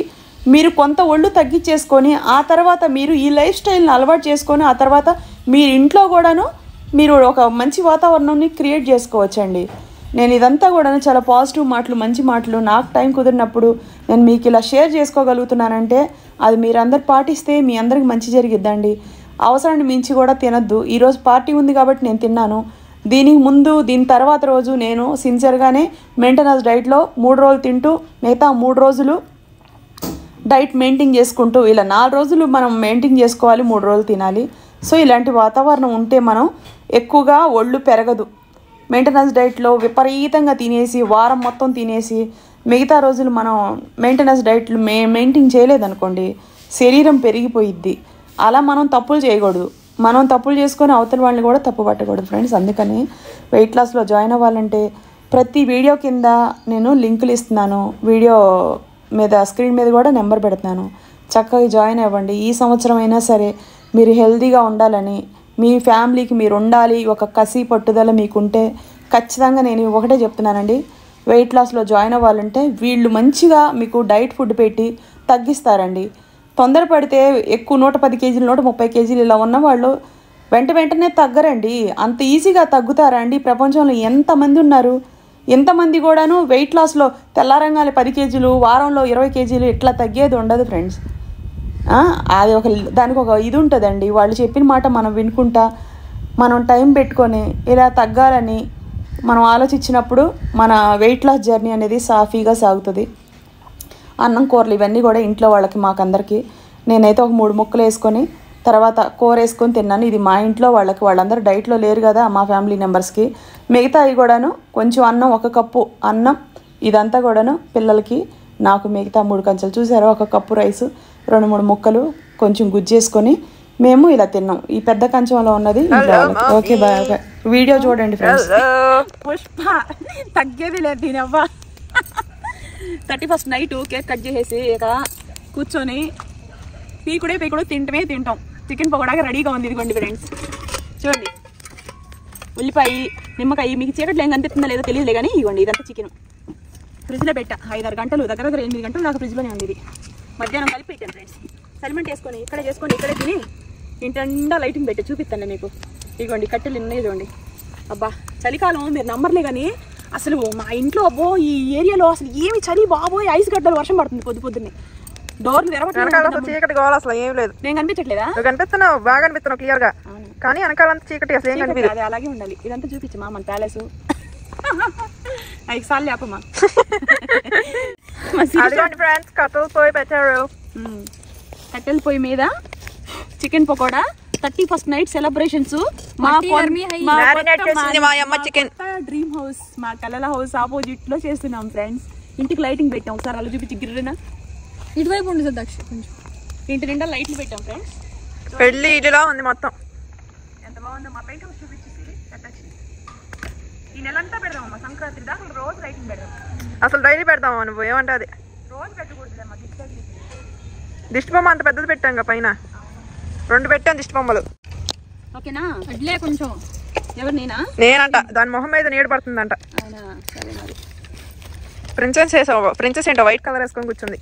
మీరు కొంత ఒళ్ళు తగ్గించేసుకొని ఆ తర్వాత మీరు ఈ లైఫ్ స్టైల్ని అలవాటు చేసుకొని ఆ తర్వాత మీరు ఇంట్లో కూడాను మీరు ఒక మంచి వాతావరణాన్ని క్రియేట్ చేసుకోవచ్చండి. నేను ఇదంతా కూడా చాలా పాజిటివ్ మాటలు, మంచి మాటలు నాకు టైం కుదిరినప్పుడు నేను మీకు ఇలా షేర్ చేసుకోగలుగుతున్నానంటే అది మీరందరూ పాటిస్తే మీ అందరికి మంచి జరిగిద్దండి. అవసరాన్ని మించి కూడా తినద్దు. ఈరోజు పార్టీ ఉంది కాబట్టి నేను తిన్నాను. దీనికి ముందు దీని తర్వాత రోజు నేను సిన్సియర్గానే మెయింటెనెన్స్ డైట్లో 3 రోజులు తింటూ మిగతా 3 రోజులు డైట్ మెయింటైన్ చేసుకుంటూ ఇలా 4 రోజులు మనం మెయింటైన్ చేసుకోవాలి, 3 రోజులు తినాలి. సో ఇలాంటి వాతావరణం ఉంటే మనం ఎక్కువగా ఒళ్ళు పెరగదు. మెయింటెనెన్స్ డైట్లో విపరీతంగా తినేసి వారం మొత్తం తినేసి మిగతా రోజులు మనం మెయింటెనెన్స్ డైట్లు మెయింటైన్ చేయలేదనుకోండి శరీరం పెరిగిపోయిద్ది. అలా మనం తప్పులు చేయకూడదు. మనం తప్పులు చేసుకొని అవతల వాళ్ళని కూడా తప్పు పట్టకూడదు ఫ్రెండ్స్. అందుకని వెయిట్ లాస్లో జాయిన్ అవ్వాలంటే ప్రతి వీడియో కింద నేను లింకులు ఇస్తున్నాను, వీడియో మీద స్క్రీన్ మీద కూడా నెంబర్ పెడుతున్నాను. చక్కగా జాయిన్ అవ్వండి. ఈ సంవత్సరం అయినా సరే మీరు హెల్తీగా ఉండాలని, మీ ఫ్యామిలీకి మీరు ఉండాలి, ఒక కసి పట్టుదల మీకుంటే ఖచ్చితంగా నేను ఒకటే చెప్తున్నానండి, వెయిట్ లాస్లో జాయిన్ అవ్వాలంటే వీళ్ళు మంచిగా మీకు డైట్ ఫుడ్ పెట్టి తగ్గిస్తారండి. తొందరపడితే ఎక్కువ 110 కేజీలు 130 కేజీలు ఇలా ఉన్నవాళ్ళు వెంటనే తగ్గరండి. అంత ఈజీగా తగ్గుతారా అండి? ప్రపంచంలో ఎంతమంది ఉన్నారు? ఎంతమంది కూడాను వెయిట్ లాస్లో తెల్లారంగానే 10 కేజీలు, వారంలో 20 కేజీలు ఇట్లా తగ్గేది ఉండదు ఫ్రెండ్స్. అది దానికి ఒక ఇది ఉంటుందండి. వాళ్ళు చెప్పిన మాట మనం వినుకుంటా, మనం టైం పెట్టుకొని ఇలా తగ్గాలని మనం ఆలోచించినప్పుడు మన వెయిట్ లాస్ జర్నీ అనేది సాఫీగా సాగుతుంది. అన్నం కూరలు ఇవన్నీ కూడా ఇంట్లో వాళ్ళకి మాకందరికీ నేనైతే ఒక 3 ముక్కలు వేసుకొని తర్వాత కూర వేసుకొని తిన్నాను. ఇది మా ఇంట్లో వాళ్ళకి, వాళ్ళందరూ డైట్లో లేరు కదా మా ఫ్యామిలీ మెంబర్స్కి. మిగతా అవి కూడాను కొంచెం అన్నం, 1 కప్పు అన్నం, ఇదంతా కూడాను పిల్లలకి, నాకు మిగతా 3 కంచెలు చూసారా, 1 కప్పు రైసు, 2-3 ముక్కలు కొంచెం గుజ్జేసుకొని మేము ఇలా తిన్నాం. ఈ పెద్ద కంచంలో ఉన్నది ఇంట్లో వాళ్ళకి. Okay bye. వీడియో చూడండి ఫ్రెండ్స్. పుష్ప తగ్గేది లేదు దీనవ్వ. 31st నైట్ కేక్ కట్ చేసేసి ఇక కూర్చొని పీకుడే తింటాం. చికెన్ పకోడాగా రెడీగా ఉంది. ఇదిగోండి ఫ్రెండ్స్ చూడండి, ఉల్లిపాయ, నిమ్మకాయ. మీకు చీకట్లో ఏం కనిపిస్తుందో లేదో తెలియదులే కానీ ఇదిగోండి ఇదంతా చికెన్. ఫ్రిడ్జ్లో పెట్టా 5-6 గంటలు, దగ్గర 8 గంటలు నాకు ఫ్రిడ్జ్లోనే ఉంది. ఇది మధ్యాహ్నం కలిపి పెట్టాను ఫ్రెండ్స్. సలిమెంట్ వేసుకొని ఇక్కడే చేసుకొని ఇక్కడే తిని ఇంటండా లైటింగ్ పెట్టి చూపిస్తాను మీకు. ఇదిగోండి కట్టెలు ఉన్నాయి ఇదిగోండి. అబ్బా చలికాలం మీరు నమ్మర్లే కానీ అసలు మా ఇంట్లో అబ్బో ఈ ఏరియాలో అసలు ఏమి చలి బాబోయ్, ఐస్ గడ్డలు వర్షం పడుతుంది పొద్దున్నే. డోర్లు చీకటి కావాలి, అసలు ఏం లేదు. నేను కనిపించట్లేదా? కనిపిస్తున్నావు, బాగా కనిపిస్తున్నావు క్లియర్ గా, కానీ వెనకాలంతా చీకటి, అసలు ఏం కనిపించదు. అది అలాగే ఉండాలి. ఇదంతా చూపించమా మన ప్యాలెస్. 5 సార్లు లేపమ్మా. ఫ్రెండ్స్ కట్టెల పొయ్యి పెట్టారు. కట్టెల పొయ్యి మీద chicken pakoda 31st night celebrations. Dream house, మా కలల హౌస్ ఆపోజిట్ లో చేస్తున్నాం ఫ్రెండ్స్. ఇంటికి లైటింగ్ పెట్టాం, ఒకసారి అలా చూపించి గిర్రెనా ఇటువైపు ఉండదు దక్ష, కొంచెం ఇంటి నిండా లైట్లు పెట్టాం ఫ్రెండ్స్. పెళ్లి ఇదిలా ఉంది మొత్తం. ఎంత బాగుందో మా పెయింట్ హౌస్ చూపించేసి. ఈ నెలంతా పెడదామమ్మా, సంక్రాంతి దాకా రోజు లైటింగ్ పెడదాం. అసలు డైలీ పెడదామా నువ్వు? ఏమంటే అది రోజు పెట్టకూడదులేమ్మా, దిష్టి బొమ్మ అంత పెద్దది పెట్టాం కదా, పైన 2 పెట్టాను దిష్టి బొమ్మలు. ఓకేనా? అడ్లే కొంచెం. ఎవరు నేనంట. దాని మొహం మీద నీడ పడుతుందంట. సరే మరి. ప్రిన్సెస్ ఏంటో వైట్ కలర్ వేసుకొని కూర్చుంది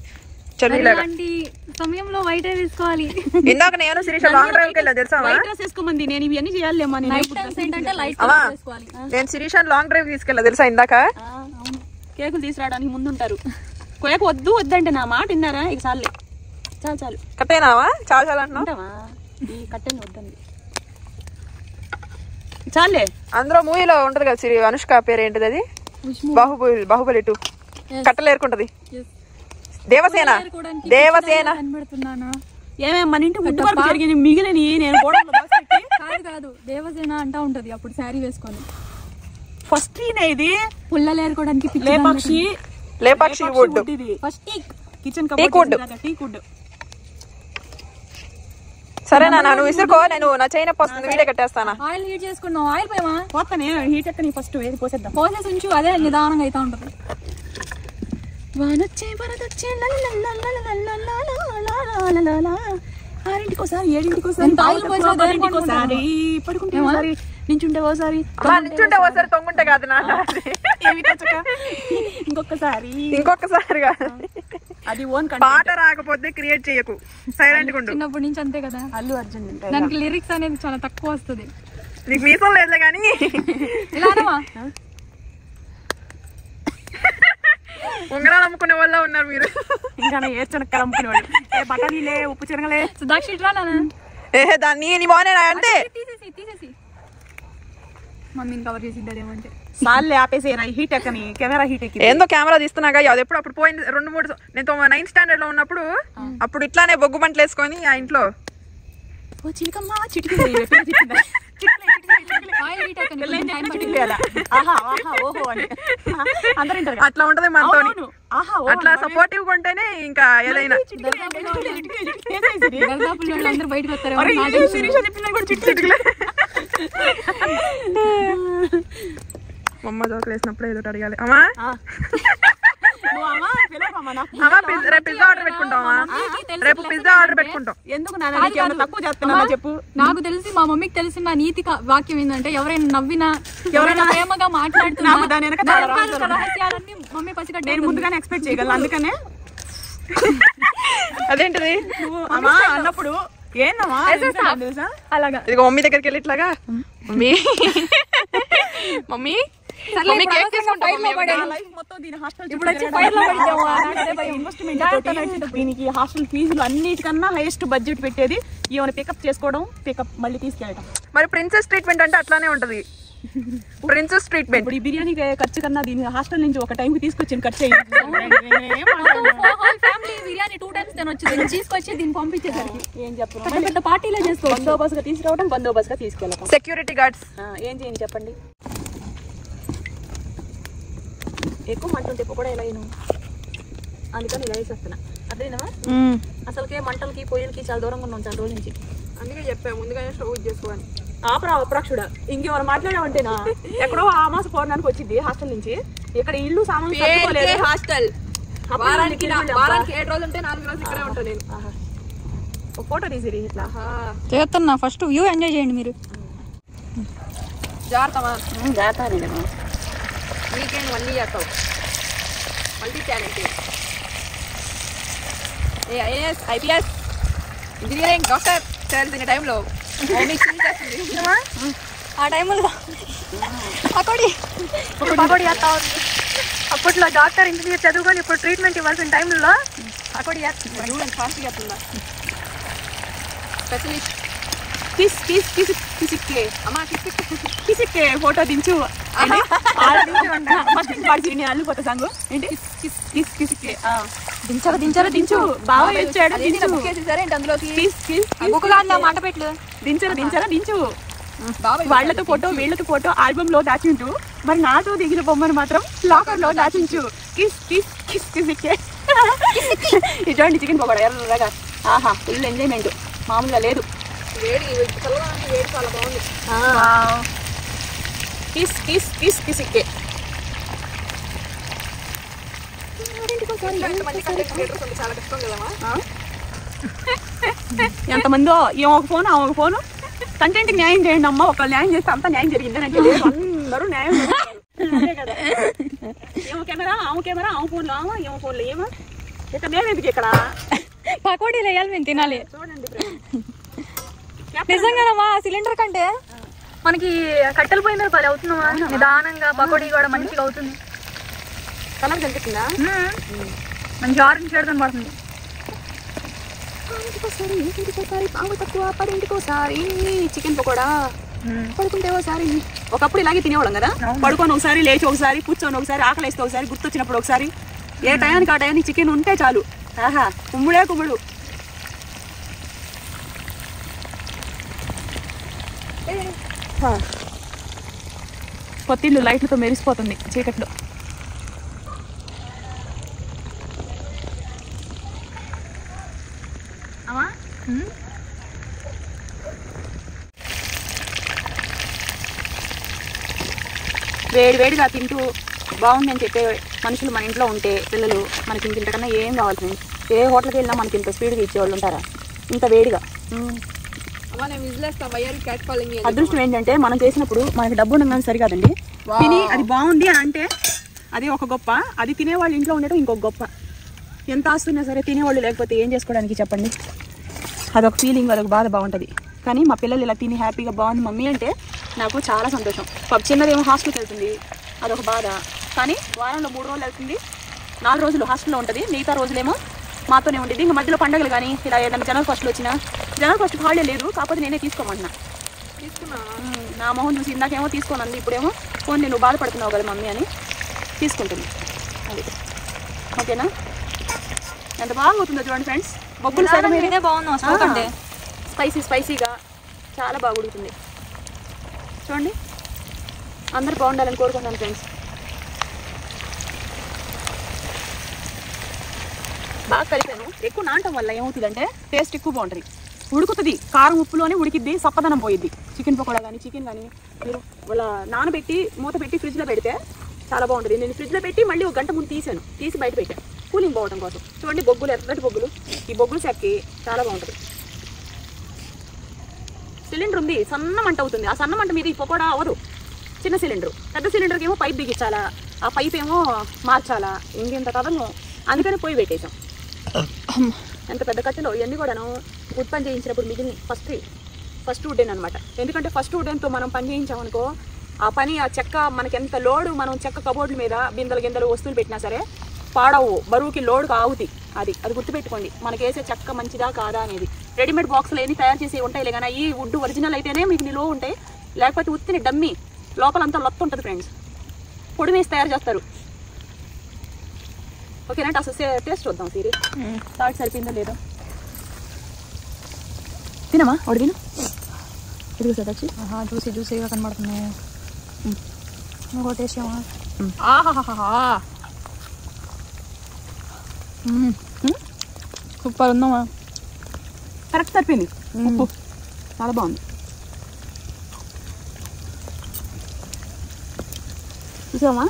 చెల్లిలాగా. సమయంలో వైట్ వేసుకోవాలి. ఇందాక నేను శిరీష లాంగ్ డ్రైవ్ కి వెళ్ళా తెలుసా? నేను ఇవన్నీ చేయాలేమ్మా. నేను శిరీష లాంగ్ డ్రైవ్ తీసుకెళ్ళా తెలుసా ఇందాక. కేకులు తీసుకురావడానికి ముందుంటారు. కేకు వద్దంటే నా మాట విన్నారా? ఇక చాలే, చాలు కట్టేనావా? చాలా అంటున్నావా? ఈ కట్టెని వద్దండి, చాలే. అందులో మూవీలో ఉంటది కదా సిరి, అనుష్క పేరు ఏంటిది అది, బాహుబలి 2 కట్టెలు ఏరుకుంటది. దేవసేన. ఏమేమి మన ఇంటి ముందు వరకు జరిగింది, మిగిలిన నేను కాదు దేవసేన అంటా ఉంటది అప్పుడు శారీ వేసుకొని. ఫస్ట్ ఇది పుల్లలు ఏరుకోవడానికి Lepakshi wood. First kitchen tea కుడ్. సరేనా? నువ్వు విసురుకో, నేను నా చైన్ వస్తుంది వీడియో కట్టేస్తానా. ఆయిల్ హీట్ చేసుకున్నావు, ఆయిల్ పోయమా? పోతానే హీట్ ఎక్కని ఫస్ట్ ఏది పోసేద్దాం. పోసేసి ఉంచు, అదే నిదానంగా అయితే ఉంటది. వానొచ్చే వరదొచ్చే ఆరింటికోసారి 7:00 పడుకుంటే నించుంటే ఓసారి తొంగుంటే కాదు నా, ఇంకొకసారి కాదు. అది ఓన్ పాట రాకపోతే క్రియేట్ చేయకు, సైలెంట్ గా ఉండు. చిన్నప్పటి నుంచి అంతే కదా. అల్లు అర్జున్ దానికి లిరిక్స్ అనేది చాలా తక్కువ వస్తుంది. నీకు మీసం లేదులే కానీ ఉంగరాలు అమ్ముకునే వాళ్ళ ఉన్నారు మీరు. ఇంకా ఏడ్చనక్కలు అమ్ముకునే వాళ్ళు. బఠానీలే, ఉప్పు చెరగలే, సుధాక్షి దాన్ని నీ బాగునే అంటే తీసేసి మమ్మీని కవర్ చేసిద్దాడేమంటే సార్లే ఆపేసి హీట్ ఎక్కని కెమెరా హీట్ ఎక్కి. ఏందో కెమెరా తీస్తున్నాగా, అది ఎప్పుడు పోయింది 2-3. నేను 9th స్టాండర్డ్ లో ఉన్నప్పుడు అప్పుడు ఇట్లానే బొగ్గు మంటలు వేసుకొని ఆ ఇంట్లో అట్లా ఉంటది మనతో. అట్లా సపోర్టివ్ గా ఉంటేనే ఇంకా ఏదైనా. బయటకు వస్తారు. అమ్మ జోకులు వేసినప్పుడు ఏదో అడగాలి. అమ్మా రేపు పిజ్జా ఆర్డర్ పెట్టుకుంటావా? రేపు పిజ్జా ఆర్డర్ పెట్టుకుంటాం. ఎందుకు తక్కువ చేస్తున్నా చెప్పు. నాకు తెలిసి మా మమ్మీకి తెలిసిన నీతి వాక్యం ఏంటంటే, ఎవరైనా నవ్వినా, ఎవరైనా ప్రేమగా మాట్లాడుతున్నా రహస్యాలన్నీ మమ్మీ పసిగట్టు. నేను ముందుగానే ఎక్స్పెక్ట్ చేయగలను, అందుకనే. అదేంటిది అన్నప్పుడు ఏందమ్మా అలాగా. ఇదిగో మమ్మీ దగ్గరికి వెళ్ళి ఇట్లాగా, మమ్మీ దీనికి హాస్టల్ ఫీజులు అన్నిటికన్నా హైయెస్ట్ బడ్జెట్ పెట్టేది ఈవెన్ పికప్ చేసుకోవడం, పికప్ మళ్ళీ తీసుకెళ్ళడం. మరి ప్రిన్సెస్ ట్రీట్మెంట్ అంటే అట్లానే ఉంటది. ప్రిన్సెస్ ట్రీట్మెంట్ ఇప్పుడు ఈ బిర్యానీ ఖర్చు కన్నా దీని హాస్టల్ నుంచి ఒక టైం కి తీసుకొచ్చిన ఖర్చు బిర్యానీ 2 times తినొచ్చు, తీసుకొచ్చి దీన్ని పంపించేసరికి ఏం చెప్పారు, పెద్ద పార్టీలో చేసుకో, బందోబస్తుగా తీసుకురావడం, బందోబస్తుగా తీసుకెళ్ళడం. సెక్యూరిటీ గార్డ్స్ ఏం చేయండి చెప్పండి. ఎక్కువ మంట ఉంటే కూడా ఇలా అయినా, అందుకని ఇలా వేసేస్తున్నా. అదేనా అసలుకే మంటలకి పొయ్యిలకి చాలా దూరంగా ఉన్నాం చాలా రోజు నుంచి. అందుకే చెప్పా ముందుగానే స్టవ్ చేసుకోవాలి. అప్రాక్షుడ ఇంకెవరు మాట్లాడామంటేనా ఎక్కడో ఆ మాస పౌర్ణానికి వచ్చింది హాస్టల్ నుంచి. ఇక్కడ ఇల్లు సామాన్లు హాస్టల్ వారానికి 7 రోజులు ఉంటే 4 రోజులు ఇక్కడే ఉంటాను నేను. ఒక ఫోటో తీసిరి ఇట్లా చేస్తున్నా. ఫస్ట్ వ్యూ ఎంజాయ్ చేయండి మీరు. జాగ్రత్త వీకెండ్ మళ్ళీ చేస్తావు, multi talent. IAS, IPS, engineering, doctor చదివిన టైంలో ఆ టైంలో పకోడీ చేస్తా ఉంది. అప్పట్లో డాక్టర్ ఇంజనీర్ చదువుకొని ఇప్పుడు ట్రీట్మెంట్ ఇవ్వాల్సిన టైంలో పకోడీ చేస్తున్నా. స్పెషలిస్ట్ కిసిక్కే ఫోటో దించు. అల్లుపోతా సాంగ్ ఏంటి కిసిక్కే దించరు బాగా వచ్చాడు. మాట పెట్టు దించరా దించు. వాళ్ళతో ఫోటో వీళ్ళతో ఫోటో ఆల్బమ్ లో దాచించు, మరి నాతో దిగిన బొమ్మను మాత్రం లాకర్ లో దాచించు. కిసిక్కే ఇటువంటి చికెన్ పకోడా ఎర్రగా. ఆహా ఫుల్ ఎంజాయ్మెంట్ మామూలుగా లేదు. వేడి చాలా బాగుంది. కిసిక్కే చాలా కష్టం కదమ్మా. ఎంతమందో ఏమో ఒక ఫోన్ ఒక ఫోన్ కంటెంట్ న్యాయం చేయండి అమ్మా. ఒకళ్ళు న్యాయం చేస్తే అంతా న్యాయం జరిగిందని అంటే లేదు, అందరూ న్యాయం కదా. ఏమో కెమెరా ఆమె ఫోన్లో ఏమో ఫోన్లో ఏమో ఇక్కడ మేము ఎందుకు ఇక్కడ పకోడీలు వేయాలి, మేము తినాలి. చూడండి నిజంగానమ్మా సిలిండర్ కంటే మనకి కట్టెల పొయ్యి మీద 10 అవుతుందమ్మా. నిదానంగా పకోడీ కూడా మంచిగా అవుతుంది. కలర్ కనిపిస్తుందా? మంచి ఆరెంజ్ షేడ్ కనబడుతుంది. చికెన్ పకోడా పడుకుంటే ఒకసారి. ఒకప్పుడు ఇలాగే తినేవాళ్ళం కదా, పడుకొని ఒకసారి లేచి ఒకసారి కూర్చొని ఒకసారి ఆకలి వేస్తే ఒకసారి గుర్తొచ్చినప్పుడు ఒకసారి ఏ టయానికి ఆ టయానికి చికెన్ ఉంటే చాలు. ఆహా కుమ్ముడే కుమ్ముడు. కొత్తిల్లు లైట్లతో మెరిసిపోతుంది చీకట్లో. వేడిగా తింటూ బాగుందని చెప్పే మనుషులు మన ఇంట్లో ఉంటే పిల్లలు మనకి ఇంతకన్నా ఏం కావాల్సింది. ఏ హోటల్కి వెళ్ళినా మనకి ఇంత స్పీడ్గా ఇచ్చేవాళ్ళు ఉంటారా ఇంత వేడిగా? అదృష్టం ఏంటంటే మనం చేసినప్పుడు మనకి డబ్బు ఉండగానే సరికాదండి, తిని అది బాగుంది అని అంటే అది ఒక గొప్ప, అది తినేవాళ్ళు ఇంట్లో ఉండటం ఇంకొక గొప్ప. ఎంత ఆస్తున్నా సరే తినేవాళ్ళు లేకపోతే ఏం చేసుకోవడానికి చెప్పండి. అదొక ఫీలింగ్, అదొక బాధ బాగుంటుంది. కానీ మా పిల్లలు ఇలా తిని హ్యాపీగా బాగుంది మమ్మీ అంటే నాకు చాలా సంతోషం. చిన్నదేమో హాస్టల్కి వెళ్తుంది, అదొక బాధ. కానీ వారంలో 3 రోజులు వెళ్తుంది, 4 రోజులు హాస్టల్లో ఉంటుంది, మిగతా రోజులేమో మాతోనే ఉండేది. ఇంకా మధ్యలో పండుగలు కానీ ఇలా ఏదైనా జనవరి ఫస్ట్లో వచ్చినా, జనవరి ఫస్ట్ హాలిడే లేదు కాకపోతే నేనే తీసుకోమన్నా. నా మొహం చూసి ఇందాకేమో తీసుకోనండి, ఇప్పుడేమో ఫోన్ నేను బాధపడుతున్నావు కదా మమ్మీ అని తీసుకుంటుంది. అది ఓకేనా? ఎంత బాగా అవుతుందో చూడండి ఫ్రెండ్స్. బొబ్బులు బాగుంది, స్పైసీగా చాలా బాగా ఉడుకుతుంది. చూడండి అందరూ బాగుండాలని కోరుకుంటాను ఫ్రెండ్స్. బాగా కలిపాను. ఎక్కువ నానటం వల్ల ఏమవుతుందంటే టేస్ట్ ఎక్కువ బాగుంటుంది, ఉడుకుతుంది. కారం ఉప్పులోనే ఉడికిద్ది, సప్పదనం పోయిద్ది. చికెన్ పకోడా కానీ చికెన్ కానీ మీరు వాళ్ళ నానబెట్టి మూత పెట్టి ఫ్రిడ్జ్లో పెడితే చాలా బాగుంటుంది. నేను ఫ్రిడ్జ్లో పెట్టి మళ్ళీ 1 గంట ముందు తీసి బయట పెట్టాను కూలింగ్ పోవడం కోసం. చూడండి బొగ్గులు, ఎర్రటి బొగ్గులు, ఈ బొగ్గులు చెక్కి చాలా బాగుంటుంది. సిలిండర్ ఉంది, సన్న మంట అవుతుంది. ఆ సన్న మంట మీద ఈ పకోడా అవ్వదు. చిన్న సిలిండర్, పెద్ద సిలిండర్కి ఏమో పైప్ బిగించాలా, ఆ పైప్ ఏమో మార్చాలా, ఇంకెంత కథను. అందుకని పొయ్యి పెట్టేసాం. ఎంత పెద్ద కట్టెలో ఇవన్నీ కూడాను వుడ్ పని చేయించినప్పుడు మిగిలిన ఫస్ట్ వుడ్ అనమాట. ఎందుకంటే ఫస్ట్ వుడ్తో మనం పని చేయించామనుకో ఆ పని ఆ చెక్క మనకి ఎంత లోడు, మనం చెక్క కబోర్డుల మీద బిందెలు గిందెలు వస్తువులు పెట్టినా సరే పాడవు, బరువుకి లోడుగా ఆగుతాయి. అది గుర్తుపెట్టుకోండి. మనకి వేసే చెక్క మంచిదా కాదా అనేది. రెడీమేడ్ బాక్సులు ఏమి తయారు చేసి ఉంటాయి కానీ ఈ వుడ్ ఒరిజినల్ అయితేనే మీకు నిలువ ఉంటాయి, లేకపోతే ఉత్తిని డమ్మి లోపలంతా లొత్త ఉంటుంది ఫ్రెండ్స్. పొడి వేసి తయారు చేస్తారు. ఓకేనంటే అసలు టేస్ట్ చూద్దాం సిరి. సాల్ట్ సరిపోయిందో లేదో తినమా ఒకటి తిను. ఇదిగో సార్ వచ్చి జ్యూసీగా కనబడుతున్నాయి. ఇంకో టేస్ట్ ఏమా? సూపర్ ఉందమ్మా. కరెక్ట్ సరిపోయింది. ఉప్పు చాలా బాగుంది. చూసామా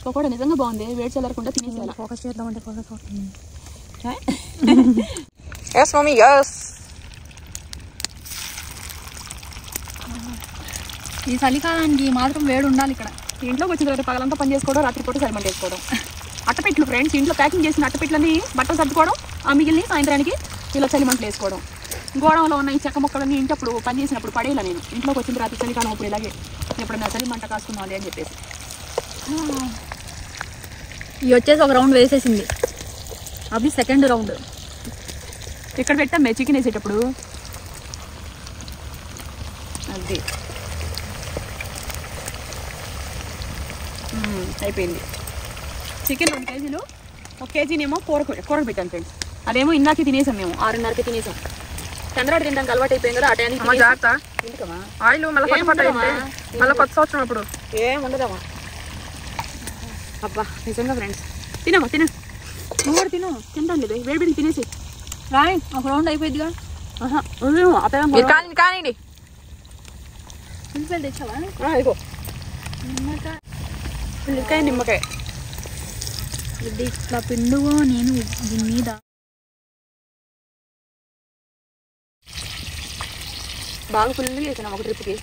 పకోడా నిజంగా బాగుంది. వేడి చల్లారకుండా తినేసేయాలి. ఫోకస్ చేద్దామంటే ఫోకస్ అవుతుంది. Yes, mommy, yes. ఈ చలికాలానికి మాత్రం వేడి ఉండాలి ఇక్కడ. ఇంట్లోకి వచ్చిన తర్వాత పగలంతా పని చేసుకోవడం, రాత్రిపూట సరిమంట వేసుకోవడం. అట్టపెట్లు ఫ్రెండ్స్, ఇంట్లో ప్యాకింగ్ చేసిన అట్టపెట్లని బట్టలు సర్దుకోవడం, ఆ మిగిలిని సాయంత్రానికి ఇలా చలిమంటలు వేసుకోవడం. గోడంలో ఉన్న ఈ చెక్క మొక్కలన్నీ ఇంటప్పుడు పని చేసినప్పుడు పడేయాలి నేను. ఇంట్లోకి వచ్చిన తర్వాత చలికాలం అప్పుడు ఇలాగే ఎప్పుడన్నా చలిమంట కాసుకున్నాలి అని చెప్పేసి. ఇవి వచ్చేసి ఒక రౌండ్ వేసేసింది, అవి సెకండ్ రౌండ్. ఇక్కడ పెట్టాం చికెన్ వేసేటప్పుడు. అది అయిపోయింది. చికెన్ 2 కేజీలు, 1 కేజీనేమో కూరకు పెట్టాను ఫ్రెండ్స్. అదేమో ఇందాకే తినేసాం మేము, 6:30కి తినేసాం. చంద్రాడు తినడానికి అలవాటు అయిపోయింది కదా ఆ టైంకి. జాగ్రత్త ఆయిల్ మళ్ళీ కొత్త సంవత్సరం ఇప్పుడు ఏం ఉండదమ్మా. అబ్బా నిజంగా ఫ్రెండ్స్ తినమ్మా, తిన నువ్వు కూడా తింటాను లేదు వేడివేడికి తినేసి రాయ్. ఒక రౌండ్ అయిపోయిందిగా. కానివ్వండి. ఉల్లిపాయలు తెచ్చావా? ఇగో ఉల్లికాయ నిమ్మకాయ ఇది ఇట్లా పిండుగో. నేను దీని మీద బాగా ఫుల్గా చేసాను. ఒక ట్రిప్కి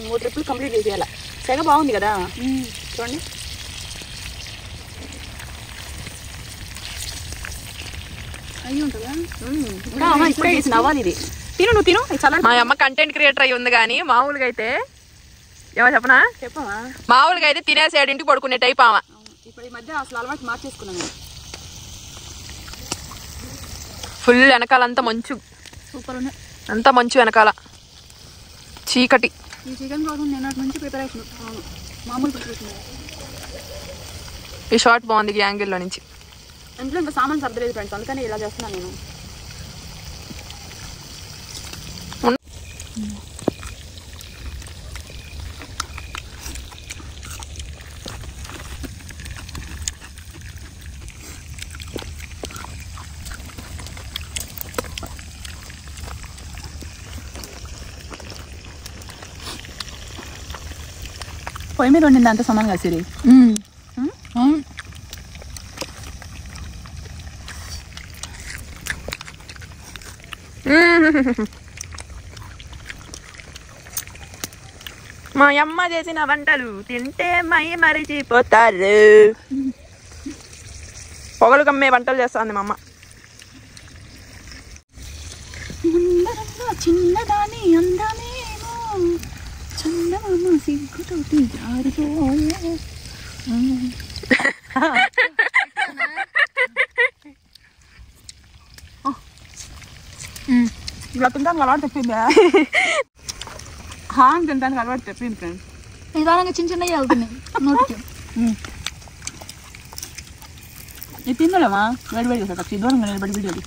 3 ట్రిప్పులు కంప్లీట్ చేసేయాల. సెగ బాగుంది కదా చూడండి. అయ్యి ఉంటుందా? ఇప్పుడే చేసిన అవ్వాలి ఇది. నువ్వు తిను. మా అమ్మ కంటెంట్ క్రియేటర్ అయ్యి ఉంది కానీ మామూలుగా అయితే ఏమో చెప్పనా, చెప్పమా, మామూలుగా అయితే తినేసి 7ంటికి పడుకునే టైప్ ఆమె. ఇప్పుడు ఈ మధ్య అసలు అలవాటు మార్చేసుకున్నాను. ఫుల్ వెనకాలంతా మంచు, సూపర్ ఉన్నాయి. అంతా మంచు వెనకాల చీకటి. ఈ చికెన్ కోసం నిన్నటి నుంచి ప్రిపరేషన్ మామూలు ప్రిపరేషన్. ఈ షార్ట్ బాగుంది ఈ యాంగిల్లో నుంచి. ఇంట్లో ఇంకా సామాన్ సర్దలేదు ఫ్రెండ్స్, అందుకని ఇలా చేస్తున్నాను నేను. పొయ్యి మీద వండింది అంత సమానం కదా సిరి. మా అమ్మ చేసిన వంటలు తింటే మై మరిచిపోతారు. పొగలు కమ్మే వంటలు చేస్తుంది మా అమ్మ. చిన్నదాని అందమేమో చందమామ సిగ్గుతోటి జారిపోయే. ఇలా తింటానికి అలవాటు తెప్పిందా? తింటానికి అలవాటు తెప్పింది ఫ్రెండ్స్. నిదానంగా చిన్న చిన్నవి అవుతున్నాయి నోటికి. ఇది తిందలేమా వేడి వేడి చేస్తా దూరంగా నిలబడి వీడియోలు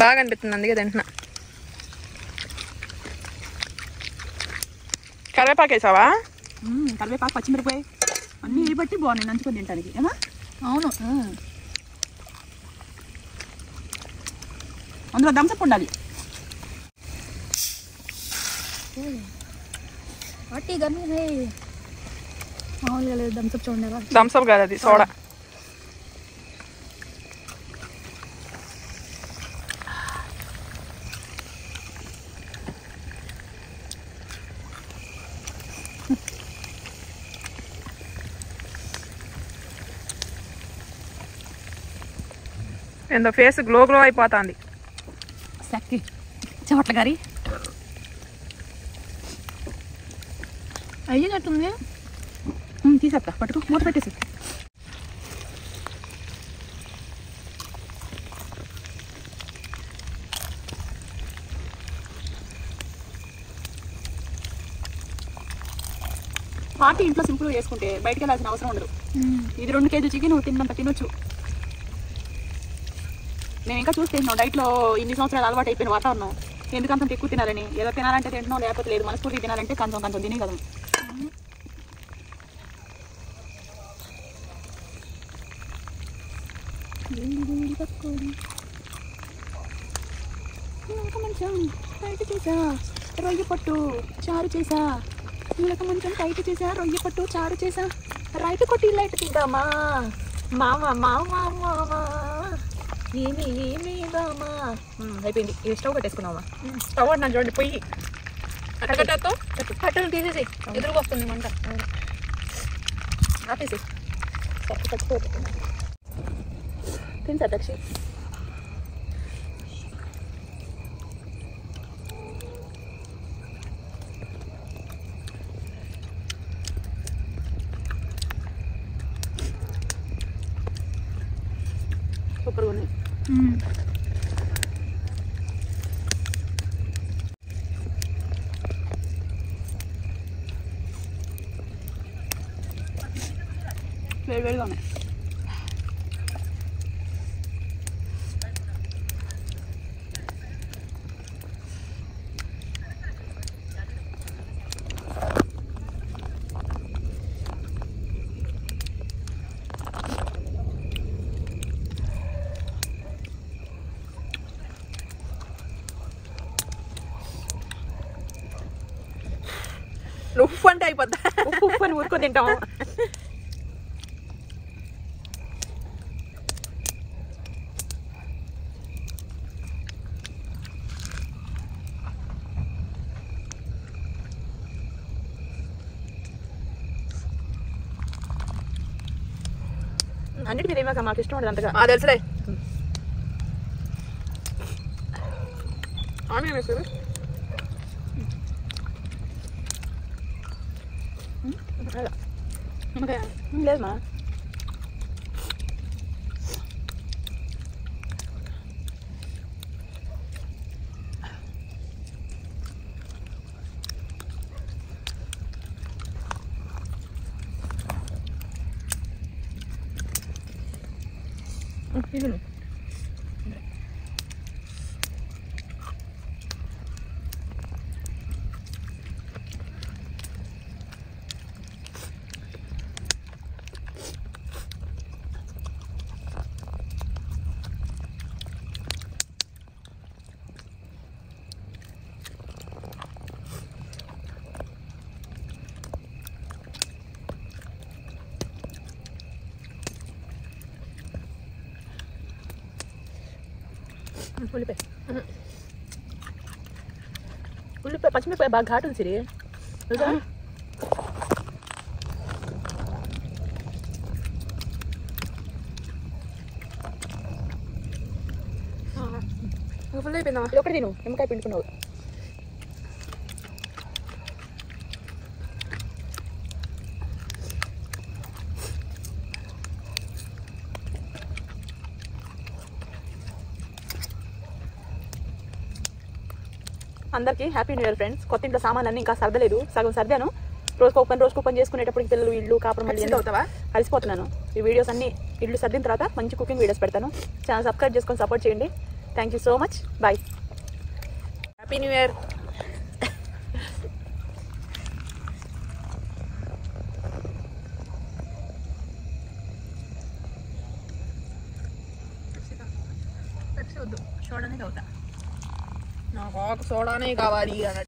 బాగా అనిపిస్తుంది అందుకే తింటున్నా. కరివేపాకు వేసావా? కరివేపాకు పచ్చిమిరపకాయ అన్నీ వేయబట్టి బాగున్నాయి నంచుకొని తింటానికి. అవును, అందులో థమ్సప్ ఉండాలి. వాటి గర్మీ హై మామూలుగా లేదు. థమ్సప్ చూడండి. థమ్సప్ కాదు అది సోడా. ఎంత ఫేస్ గ్లో అయిపోతుంది. చెమట్ల గారి అయ్యేటట్టుంది. తీసేస్తా, పట్టుకో, మూత పెట్టేసి. పార్టీ ఇంట్లో సింపుల్గా చేసుకుంటే బయటకు వెళ్ళాల్సిన అవసరం ఉండదు. ఇది 2 కేజీల చికెన్ నువ్వు తిన్నంత తినొచ్చు. నేను ఇంకా చూస్తున్నావు డైట్లో ఇన్ని సంవత్సరాలు అలవాటు అయిపోయిన వాతావరణం ఎందుకంత ఎక్కువ తినాలని. ఏదో తినాలంటే తింటున్నావు, లేకపోతే లేదు. మనస్ఫూర్తి తినాలంటే కొంచెం తినే కదా. రొయ్య పట్టు చారు చేసా, మంచం టైట్ చేసా, రొయ్య పట్టు చారు చేసా, రైట్ కొట్టి లైట్ తీద్దామా మామ మామ మామ ఏమి ఏమి దామా. అయిపోయింది. ఇది స్టవ్ కట్టేసుకున్నావా? స్టవ్ నా చూడండి, పొయ్యి కట్టెలు తీసేసి ఎదురుగా వస్తుంది మంట. ఆపేసి తింటా దక్షి. సూపర్గా ఉన్నాయి. వేడివేడిగా ఉన్నాయి. ఉప్పు అంటే అయిపోద్దా? ఉప్పు అని ఊరుకో తింటాము. అన్నిటి మీద ఏమాక మాకు ఇష్టం ఉండదు అంతగా. తెలుసులే. ఆమె వేస్తారు లేదు మా ఉల్లిపాయ పచ్చిమిరపాయ బాగా ఘాటు ఉంది సిరి. ఫుల్ అయిపోయిందా? ఒకటి తిను, నిమ్మకాయ పిండుకున్నావు. అందరికీ హ్యాపీ న్యూ ఇయర్ ఫ్రెండ్స్. కొత్త ఇంట్లో సామాన్లన్నీ ఇంకా సర్దలేదు, సగం సర్దాను. రోజు కుప్పని చేసుకునేటప్పటికి పిల్లలు ఇల్లు కాపురం మళ్ళీ అవుతావా? కలిసిపోతున్నాను. ఈ వీడియోస్ అన్ని ఇల్లు సర్దిన తర్వాత మంచి కుకింగ్ వీడియోస్ పెడతాను. ఛానల్ సబ్స్క్రైబ్ చేసుకొని సపోర్ట్ చేయండి. Thank you so much. Bye. Happy new year. సోడానే అవుతా. నాకు సోడానే కావాలి అన్నట్టు.